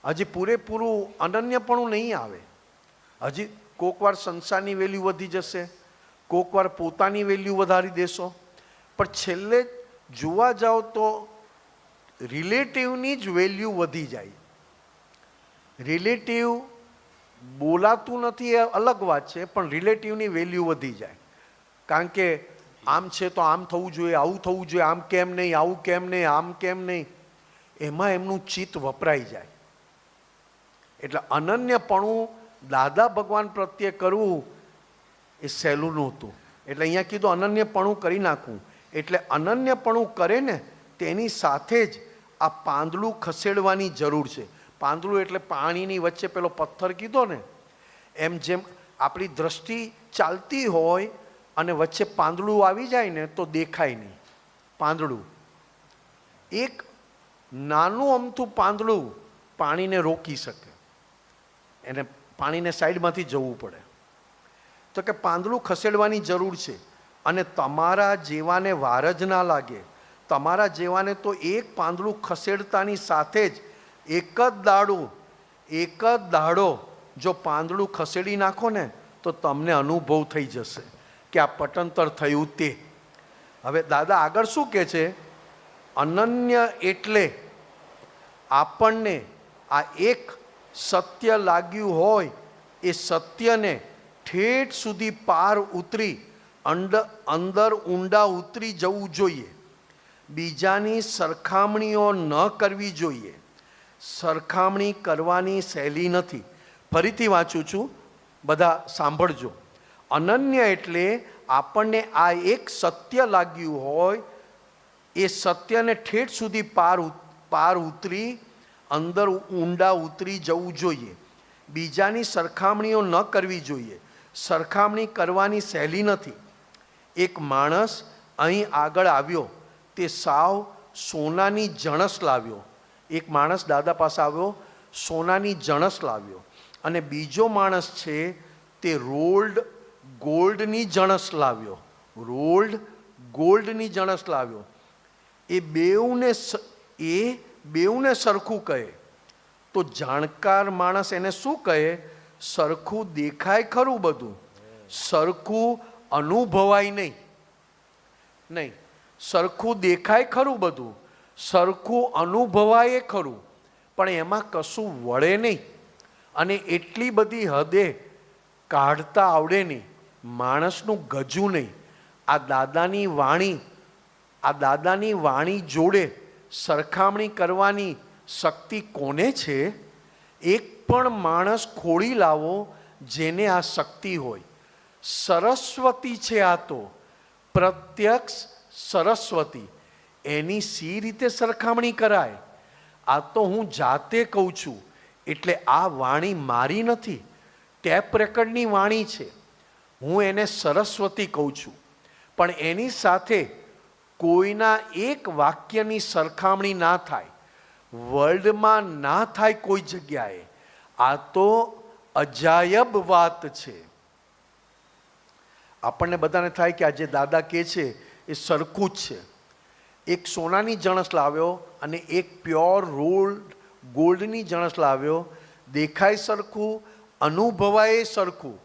હજી પૂરેપૂરું અનન્યપણું નહીં આવે. હજી કોક વાર સંસારની વેલ્યુ વધી જશે, કોક વાર પોતાની વેલ્યુ વધારી દેશો, પણ છેલ્લે જોવા જાઓ તો રિલેટિવની જ વેલ્યુ વધી જાય. રિલેટિવ બોલાતું નથી એ અલગ વાત છે, પણ રિલેટિવની વેલ્યુ વધી જાય. કારણ કે આમ છે તો આમ થવું જોઈએ, આવું થવું જોઈએ, આમ કેમ નહીં, આવું કેમ નહીં, આમ કેમ નહીં, એમાં એમનું ચિત્ત વપરાઈ જાય. એટલે અનન્યપણું દાદા ભગવાન પ્રત્યે કરવું એ સહેલું નહોતું. એટલે અહીંયા કીધું અનન્યપણું કરી નાખવું. એટલે અનન્યપણું કરે ને તેની સાથે જ આ પાંદડું ખસેડવાની જરૂર છે. પાંદડું એટલે પાણીની વચ્ચે પેલો પથ્થર કીધો ને, એમ જેમ આપણી દ્રષ્ટિ ચાલતી હોય અને વચ્ચે પાંદડું આવી જાય ને તો દેખાય નહીં. પાંદડું એક નાનું અમથું પાંદડું પાણીને રોકી શકે, એને પાણીને સાઈડમાંથી જવું પડે. તો કે પાંદડું ખસેડવાની જરૂર છે. અને તમારા જેવાને વાર જ ના લાગે. તમારા જેવાને તો એક પાંદડું ખસેડતાની સાથે જ એક જ દાડો જો પાંદડું ખસેડી નાખો ને તો તમને અનુભવ થઈ જશે કે આ પટંતર થયું તે. હવે દાદા આગળ શું કહે છે? અનન્ય એટલે આપણને આ એક સત્ય લાગ્યું હોય એ સત્યને ઠેઠ સુધી પાર ઉતરી અંદર ઊંડા ઉતરી જવું જોઈએ. બીજાની સરખામણીઓ ન કરવી જોઈએ. સરખામણી કરવાની સહેલી નથી. ફરીથી વાંચું છું, બધા સાંભળજો. અનન્ય એટલે આપણને આ એક સત્ય લાગ્યું હોય એ સત્યને ઠેઠ સુધી પાર ઉતરી અંદર ઊંડા ઉતરી જવું જોઈએ. બીજાની સરખામણીઓ ન કરવી જોઈએ. સરખામણી કરવાની સહેલી નથી. એક માણસ અહીં આગળ આવ્યો, તે સાવ સોનાની જણસ લાવ્યો. એક માણસ દાદા પાસે આવ્યો, સોનાની જણસ લાવ્યો. અને બીજો માણસ છે તે ગોલ્ડની જણસ લાવ્યો. ગોલ્ડની જણસ લાવ્યો. એ બેઉને સરખું કહે તો જાણકાર માણસ એને શું કહે? સરખું દેખાય ખરું બધું, સરખું અનુભવાય નહીં. સરખું દેખાય ખરું બધું, સરખું અનુભવાય ખરું, પણ એમાં કશું વળે નહીં. અને એટલી બધી હદે કાઢતા આવડે નહીં. માણસનું ગજું નહીં. આ દાદાની વાણી જોડે સરખામણી કરવાની શક્તિ કોને છે? એક પણ માણસ ખોળી લાવો જેને આ શક્તિ હોય. સરસ્વતી છે આ તો, પ્રત્યક્ષ સરસ્વતી. એની સી રીતે સરખામણી કરાય? આ તો હું જાતે કહું છું. એટલે આ વાણી મારી નથી, ટેપ રેકર્ડની વાણી છે. હું એને સરસ્વતી કહું છું. પણ એની સાથે કોઈના એક વાક્યની સરખામણી ના થાય, વર્લ્ડમાં ના થાય કોઈ જગ્યાએ. આ તો અજાયબ વાત છે. આપણને બધાને થાય કે આ જે દાદા કહે છે એ સરખું જ છે. એક સોનાની જણસ લાવ્યો અને એક પ્યોર ગોલ્ડની જણસ લાવ્યો. દેખાય સરખું, અનુભવાય સરખું,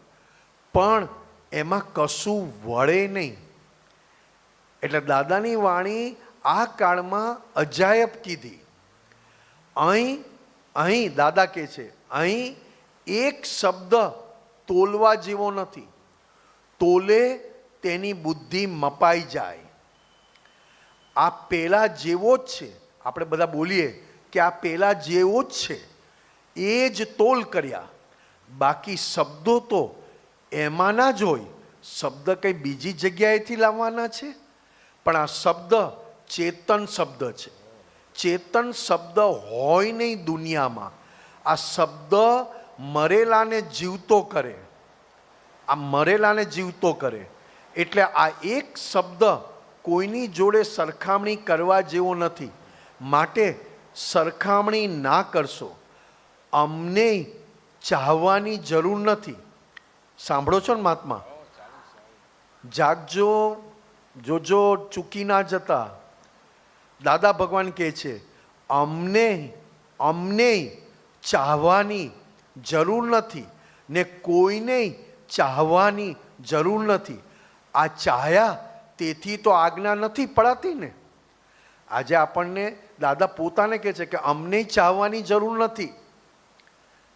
પણ એમાં કશું વળે નહીં. એટલે દાદાની વાણી આ કાળમાં અજાયબ કીધી. અહીં દાદા કહે છે અહીં એક શબ્દ તોલવા જેવો નથી. તોલે તેની બુદ્ધિ મપાઈ જાય. આ પેલા જેવો જ છે. આપણે બધા બોલીએ કે આ પેલા જેવો જ છે, એ જ તોલ કર્યા. બાકી શબ્દો તો એમાંના જ હોય. શબ્દ કંઈ બીજી જગ્યાએથી લાવવાના છે, પણ આ શબ્દ ચેતન શબ્દ છે. ચેતન શબ્દ હોય નહીં દુનિયામાં. આ શબ્દ મરેલાને જીવતો કરે. આ મરેલાને જીવતો કરે. એટલે આ એક શબ્દ કોઈની જોડે સરખામણી કરવા જેવો નથી. માટે સરખામણી ના કરશો. અમને ચાહવાની જરૂર નથી. સાંભળો છો ને મહાત્મા? જાગજો, જોજો, ચૂકી ના જતા. દાદા ભગવાન કહે છે અમને ચાહવાની જરૂર નથી ને કોઈને ચાહવાની જરૂર નથી. આ ચાહ્યા તેથી તો આજ્ઞા નથી પડાતી ને. આજે આપણને દાદા પોતાને કહે છે કે અમને ચાહવાની જરૂર નથી.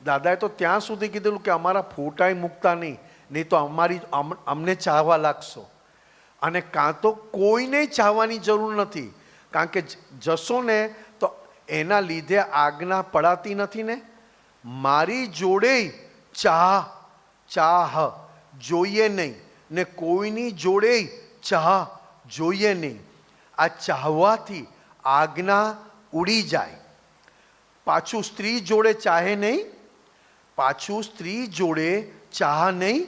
દાદાએ તો ત્યાં સુધી કીધેલું કે અમારા ફોટાય મૂકતા નહીં તો અમને ચાહવા લાગશો. અને કાં તો કોઈને ચાહવાની જરૂર નથી, કારણ કે જશો ને તો એના લીધે આજ્ઞા પડાતી નથી ને. મારી જોડે ચાહ જોઈએ નહીં ને કોઈની જોડે ચાહ જોઈએ નહીં. આ ચાહવાથી આજ્ઞા ઉડી જાય. પાછું સ્ત્રી જોડે ચાહે નહીં, પાછું સ્ત્રી જોડે ચાહ નહીં,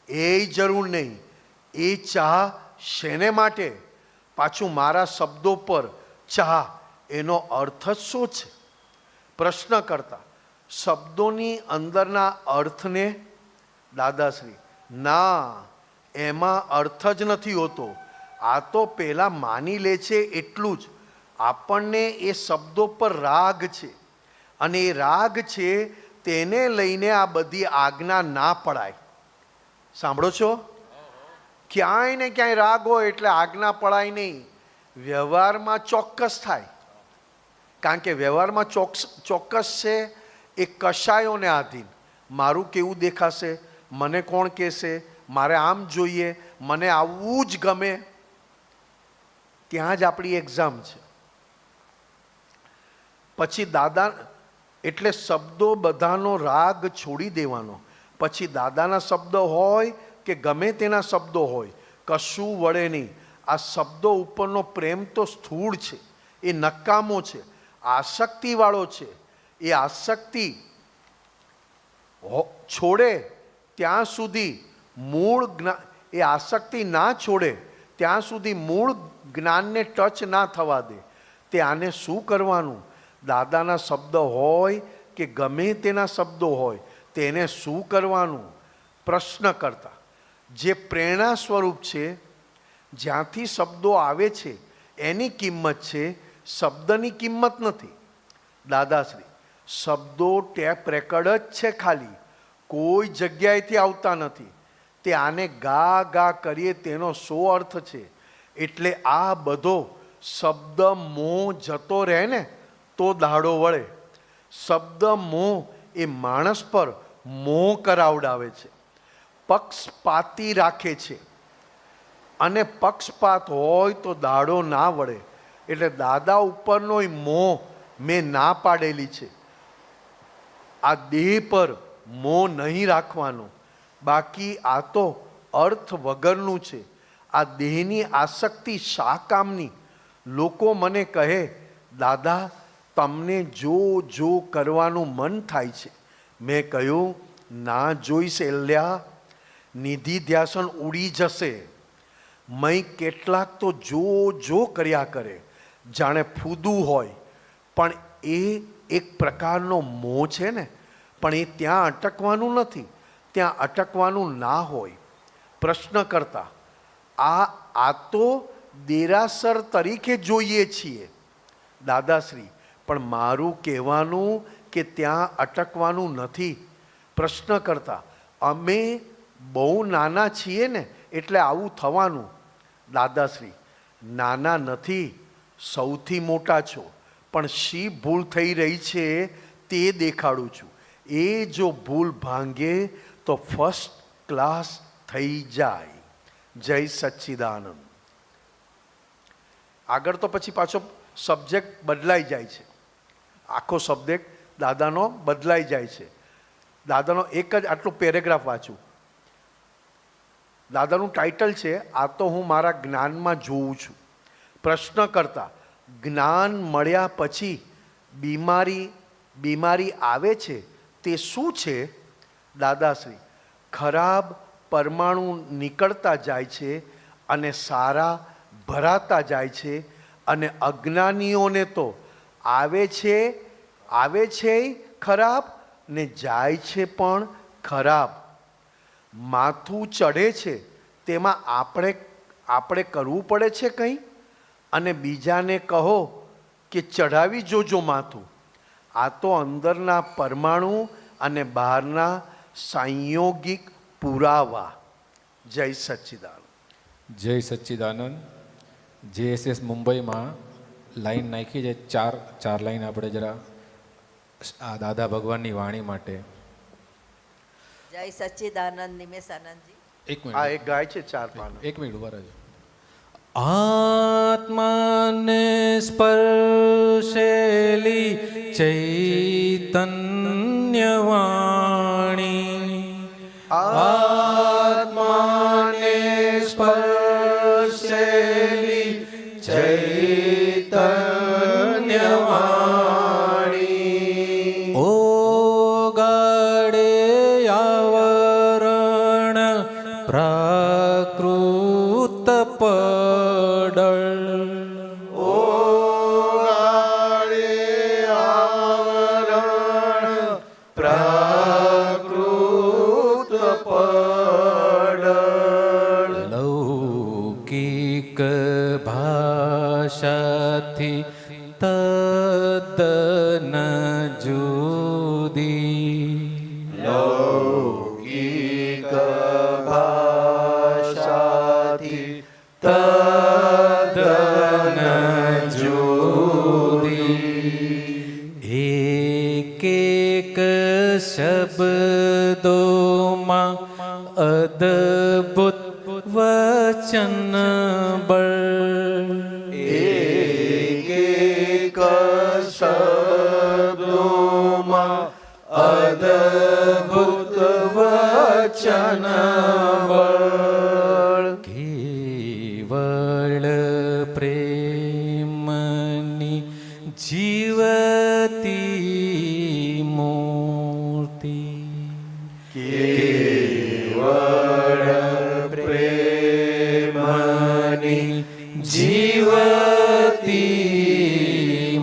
એ જરૂર નહીં. એ ચાહ શેને માટે? પાછું મારા શબ્દો પર ચાહ. એનો અર્થ જ શું છે? પ્રશ્ન કરતા શબ્દોની અંદરના અર્થને દાદાશ્રી ના, એમાં અર્થ જ નથી હોતો. આ તો પહેલાં માની લે છે એટલું જ. આપણને એ શબ્દો પર રાગ છે, અને એ રાગ છે તેને લઈને આ બધી આજ્ઞા ના પડાય. સાંભળો છો? ક્યાંય ને ક્યાંય રાગ હોય એટલે આજ્ઞા પડાય નહીં. વ્યવહારમાં ચોક્કસ થાય, કારણ કે વ્યવહારમાં ચોક્કસ છે. એ કશાયોને આધીન. મારું કેવું દેખાશે, મને કોણ કહેશે, મારે આમ જોઈએ, મને આવવું જ ગમે. ત્યાં જ આપણી એક્ઝામ છે. પછી દાદા એટલે શબ્દો બધાનો રાગ છોડી દેવાનો. પછી દાદાના શબ્દ હોય કે ગમે તેના શબ્દો હોય, કશું વળે નહીં. આ શબ્દો ઉપરનો પ્રેમ તો સ્થૂળ છે, એ નકામો છે, આસક્તિવાળો છે. એ આસક્તિ છોડે ત્યાં સુધી મૂળ જ્ઞાન, એ આસક્તિ ના છોડે ત્યાં સુધી મૂળ જ્ઞાનને ટચ ના થવા દે. તે આને શું કરવાનું? દાદાના શબ્દ હોય કે ગમે તેના શબ્દો હોય, તેને શું કરવાનું? પ્રશ્ન કરતા જે પ્રેરણા સ્વરૂપ છે, જ્યાંથી શબ્દો આવે છે એની કિંમત છે, શબ્દની કિંમત નથી. દાદાશ્રી શબ્દો ટેપ રેકર્ડ જ છે, ખાલી કોઈ જગ્યાએથી આવતા નથી. તે આને ગા ગા કરીએ તેનો શું અર્થ છે? એટલે આ બધો શબ્દ મોહ જતો રહે ને તો દાડો વળે. શબ્દ મોહ એ માણસ પર મોહ કરાવડાવે છે, પક્ષપાતી રાખે છે. અને પક્ષપાત હોય તો દાડો ના વળે. એટલે દાદા ઉપરનો મોહ મેં ના પાડેલી છે. આ દેહ પર મોહ નહીં રાખવાનો. બાકી આ તો અર્થ વગરનું છે. આ દેહની આસક્તિ શા કામની? લોકો મને કહે દાદા તમને જો કરવાનું મન થાય છે. મેં કહ્યું ના જોઈશ એલ્યા, નિધિ ધ્યાસન ઉડી જશે. મય કેટલાક તો જો કર્યા કરે, જાણે ફૂદું હોય. પણ એ એક પ્રકારનો મોહ છે ને. પણ એ ત્યાં અટકવાનું નથી, ત્યાં અટકવાનું ના હોય. પ્રશ્ન કરતા આ તો દેરાસર તરીકે જોઈએ છીએ દાદાશ્રી, પણ મારું કહેવાનું કે ત્યાં અટકવાનું નથી. પ્રશ્ન કરતા અમે બહુ નાના છીએ ને એટલે આવું થવાનું. દાદાશ્રી નાના નથી, સૌથી મોટા છો. પણ શી ભૂલ થઈ રહી છે તે દેખાડું છું. એ જો ભૂલ ભાંગે તો ફર્સ્ટ ક્લાસ થઈ જાય. જય સચ્ચિદાનંદ. આગળ તો પછી પાછો સબ્જેક્ટ બદલાઈ જાય છે, આખો સબ્જેક્ટ દાદાનો બદલાઈ જાય છે. દાદાનો એક જ આટલું પેરેગ્રાફ વાંચું. દાદાનું ટાઇટલ છે આ તો હું મારા જ્ઞાનમાં જોઉં છું. પ્રશ્ન કરતા જ્ઞાન મળ્યા પછી બીમારી આવે છે તે શું છે? દાદાશ્રી, ખરાબ પરમાણુ નીકળતા જાય છે અને સારા ભરાતા જાય છે, અને અજ્ઞાનીઓને તો આવે છે ખરાબ ને જાય છે પણ ખરાબ. માથું ચઢે છે તેમાં આપણે કરવું પડે છે કંઈ, અને બીજાને કહો કે ચઢાવી જોજો માથું. આ તો અંદરના પરમાણુ અને બહારના સંયોગિક પુરાવા. જય સચ્ચિદાનંદ. જય સચ્ચિદાનંદ. JSS મુંબઈમાં લાઈન નાખી છે, ચાર લાઈન આપણે જરા આ દાદા ભગવાનની વાણી માટે. જય સચ્ચિદાનંદ. નિમેશ આનંદજી. એક આ મિનિટ, એક ગાય છે 4 પાન. એક મિનિટ ઉભા રહેજો. આત્માને સ્પર્શેલી ચૈતન્યવાણી, આત્માને સ્પર્શેલી ચૈતન્યવાણી, ઓગાડે આવરણ પ્રાકૃત પડળ, ઓગાળે આવરણ પ્રાકૃત પડળ, લૌકિક ભાષાથી તદ્દન જુદી, લૌકિક ભાષાથી તદ્દન જુદી, એક એક શબ્દોમાં અદભુત વચન બળ, એક એક શબ્દોમાં અદભુત વચન બળ, કેવળ પ્રેમની જીવતી મૂર્તિ, કેવળ પ્રેમની જીવતી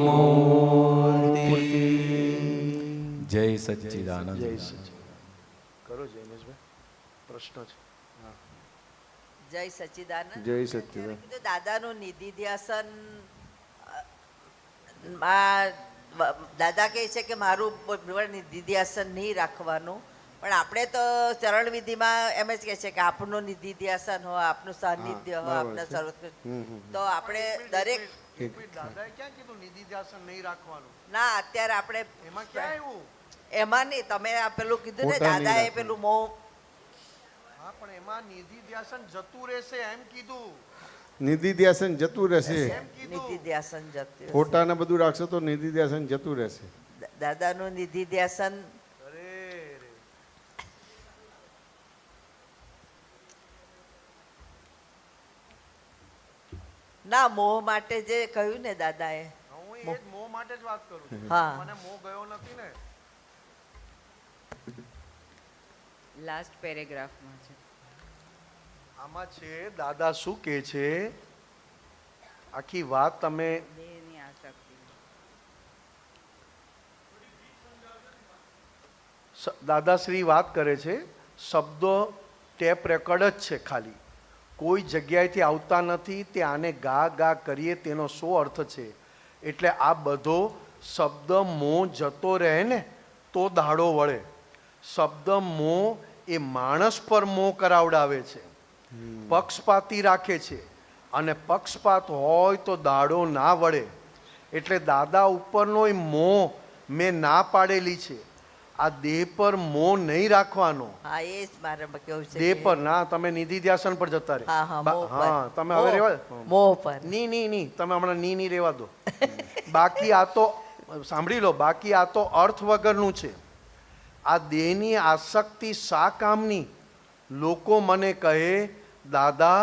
મૂર્તિ. જય સચ્ચિદાનંદ. જય સચ્ચિદાનંદ. કરો જૈનેશભાઈ, પ્રશ્ન છે. જય સચ્ચિદાનંદ. જય સચ્ચિદાનંદ. કીધું દાદાનું નિધિધ્યાસન દાદા કહે છે કે મારું નિધિધ્યાસન નહીં રાખવાનું, પણ આપણે તો ચરણ વિધિમાં એમ જ કહે છે કે આપનું નિધિધ્યાસન હો, આપનું સાનિધ્ય હો, આપના સર્વોત્કૃષ્ટ. તો આપણે દરેક દાદાએ ક્યાં કીધું નિધિધ્યાસન નહીં રાખવાનું? ના અત્યારે આપણે એમાં ક્યાં આવ્યું? એમાં નહીં, તમે આ પેલું કીધું ને ખોટા નહીં દાદાએ રાખવાના. પેલું મોહ. હા, પણ એમાં નિધિધ્યાસન જતું રહેશે એમ કીધું. નિધિધ્યાસન જતું રહેશે. એમ કીધું. નિધિધ્યાસન જતું ફોટા ને બધું રાખશો તો નિધિધ્યાસન જતું રહેશે. દાદાનું નિધિધ્યાસન અરે રે. ના મોહ માટે જે કહ્યું ને દાદાએ, હું એ જ મોહ માટે જ વાત કરું છું. હા. મને મોહ ગયો નથી ને. લાસ્ટ પેરેગ્રાફમાં છે. આમાં છે દાદા શું કહે છે, આખી વાત તમે દેહની આસક્તિ. દાદાશ્રી વાત કરે છે, શબ્દો ટેપ રેકોર્ડ જ છે ખાલી, કોઈ જગ્યાએથી આવતા નથી. તે આને ગા ગા કરીએ તેનો શું અર્થ છે? એટલે આ બધો શબ્દ મોં જતો રહે ને તો દાડો વળે. શબ્દ મોં એ માણસ પર મોં કરાવડાવે છે, પક્ષપાતી રાખે છે, અને પક્ષપાત હોય તો દાડો ના વળે. એટલે દાદા ઉપરનો એ મોહ મેં ના પાડેલી છે. આ દેહ પર મોહ નહીં રાખવાનો. હા એ જ મારે કેવું છે દેહ કે- પર ના, તમે નિધિ ધ્યાસન પર જતા રહે. હા હા મોહ પર. હા તમે હવે મોહ- રેવા મોહ પર ની તમે હમણાં ની રેવા દો. બાકી આ તો સાંભળી લો, બાકી આ તો અર્થ વગરનું છે. આ દેહની આસક્તિ શા કામની? લોકો મને કહે દાદા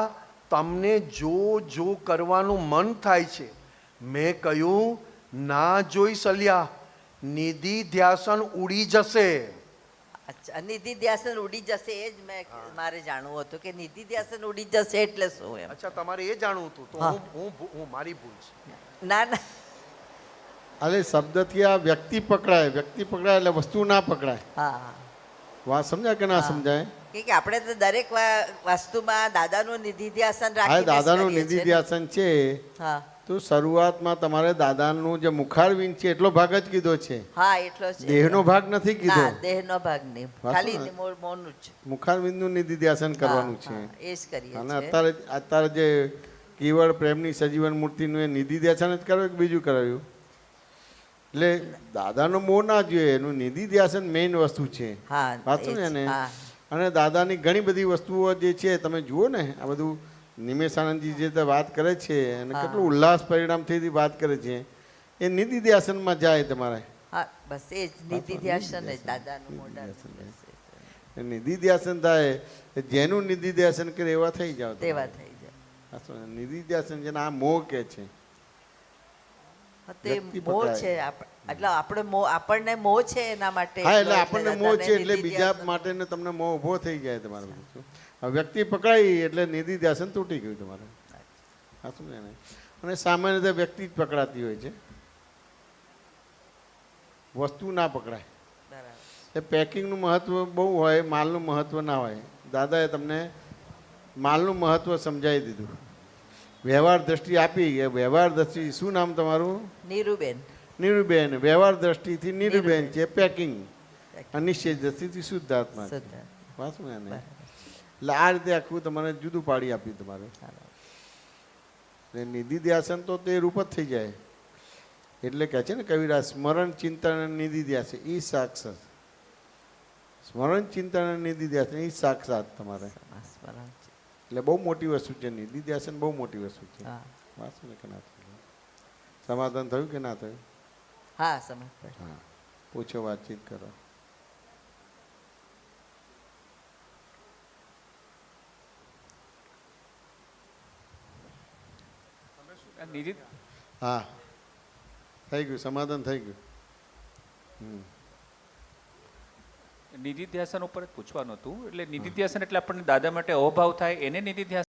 તમને જો કરવાનું મન થાય છે. મેં કહ્યું ના જોઈ સલ્યા, નિધિ ધ્યાસન ઉડી જશે. અચ્છા નિધિ ધ્યાસન ઉડી જશે એ જ મેં મારે જાણવું હતું કે નિધિ ધ્યાસન ઉડી જશે એટલે શું એમ. અચ્છા તમારે એ જાણવું હતું તો હા. હું મારી ભૂલ છે. ના ના અરે શબ્દથી આ વ્યક્તિ પકડાય, વ્યક્તિ પકડાય એટલે વસ્તુ ના પકડાય. હા વાત સમજાય કે ના હા. સમજાય? કે આપણે તો દરેક વસ્તુમાં દાદાનું નિધિ ધ્યાસન હા, રાખીને જ દાદાનું કરીએ નિધિ છીએ ને. ધ્યાસન છે. હા તો શરૂઆતમાં તમારે દાદાનું જે મુખારવિંદ છે એટલો ભાગ જ કીધો છે, હા એટલો છે. દેહનો ભાગ નથી કીધો. ના દેહનો ભાગ નહીં, વાંચો ખાલી ને. મોંનું જ. મુખારવિંદનું નિધિ ધ્યાસન કરવાનું હા, છે. હા, એ જ કરીએ અને છીએ. અત્યારે જે કેવળ પ્રેમની સજીવન મૂર્તિનું એ નિધિ ધ્યાસન જ કરાવ્યું કે બીજું કરાવ્યું? એટલે દાદાનો મોહ ના જોઈએ, એનું નિધિ ધ્યાસન મેઇન વસ્તુ છે. હા વાંચો એ ને જ. એને. હા અને દાદાની ઘણી બધી વસ્તુઓ જે છે તમે જુઓ ને, આ બધું નિમેશાનંદજી જે તે વાત કરે છે અને હા. કેટલું ઉલ્લાસ પરિણામથી વાત કરે છે, એ નિધિ ધ્યાસનમાં જાય તમારે. હા બસ એ જ નિધિ ધ્યાસન જ દાદાનું મોઢાનું ધ્યાસન. બસ એ જ. એ નિધિ ધ્યાસન થાય એ જેનું નિધિ ધ્યાસન કરે એવા થઈ જાવ તમે. તેવા થઈ જાય. વાંચો ને, નિધિ ધ્યાસન જેને આ મોહ કે છે. હા, તો એ વ્યક્તિ મોહ પકડાય. છે એટલે આપણે મોહ, આપણને મોહ છે એના માટે હા, એટલે એટલો આપણને મોહ દાદાને છે એટલે નિધિ બીજા ધ્યાસન. માટે તમને મોહ ઉભો થઈ જાય તમારે બધું. શું? હવે વ્યક્તિ પકડાઈ એટલે નિધિ ધ્યાસન તૂટી ગયું તમારે. સાચું ને? અને સામાન્ય રીતે વ્યક્તિ જ પકડાતી હોય છે, વસ્તુ ના પકડાય. બરાબર. એ પેકિંગનું મહત્વ બહુ હોય, માલનું મહત્વ ના હોય. દાદાએ તમને માલનું મહત્વ સમજાવી દીધું, વ્યવહાર દ્રષ્ટિ આપી. કે વ્યવહાર દ્રષ્ટિ, શું નામ તમારું? નીરુબેન. નીરુબેન. વ્યવહાર દ્રષ્ટિથી નીરુબેન નીરુબેન. છે પેકિંગ, અનિશ્ચય દ્રષ્ટિથી શુદ્ધાત્મા છે. શુદ્ધ. વાંચું ને એને. બરાબર. એટલે આ રીતે આખું તમારે જુદું પાડી આપ્યું તમારે. એટલે નિધિ ધ્યાસન તો તે રૂપ જ થઈ જાય. એટલે કહે છે ને કવિરાજ, સ્મરણ ચિંતન અને નિધિ ધ્યાસન એ સાક્ષાત. સ્મરણ ચિંતન અને નિધિ ધ્યાસન એ સાક્ષાત તમારે. સ્મરણ છે. એટલે બહુ મોટી વસ્તુ છે. નિધિ ધ્યાસન બહુ મોટી વસ્તુ છે. હા વાંચું ને કે ના થયું? સમાધાન થયું કે ના થયું? હા સમજ પડી. હા, પૂછો, વાતચીત કરો. નિધિ હા, થઈ ગયું, સમાધાન થઈ ગયું. નિધિ ધ્યાસન ઉપર જ પૂછવાનું હતું. એટલે નિધિ ધ્યાસન એટલે આપણને દાદા માટે અહોભાવ થાય એને નિધિ ધ્યાસન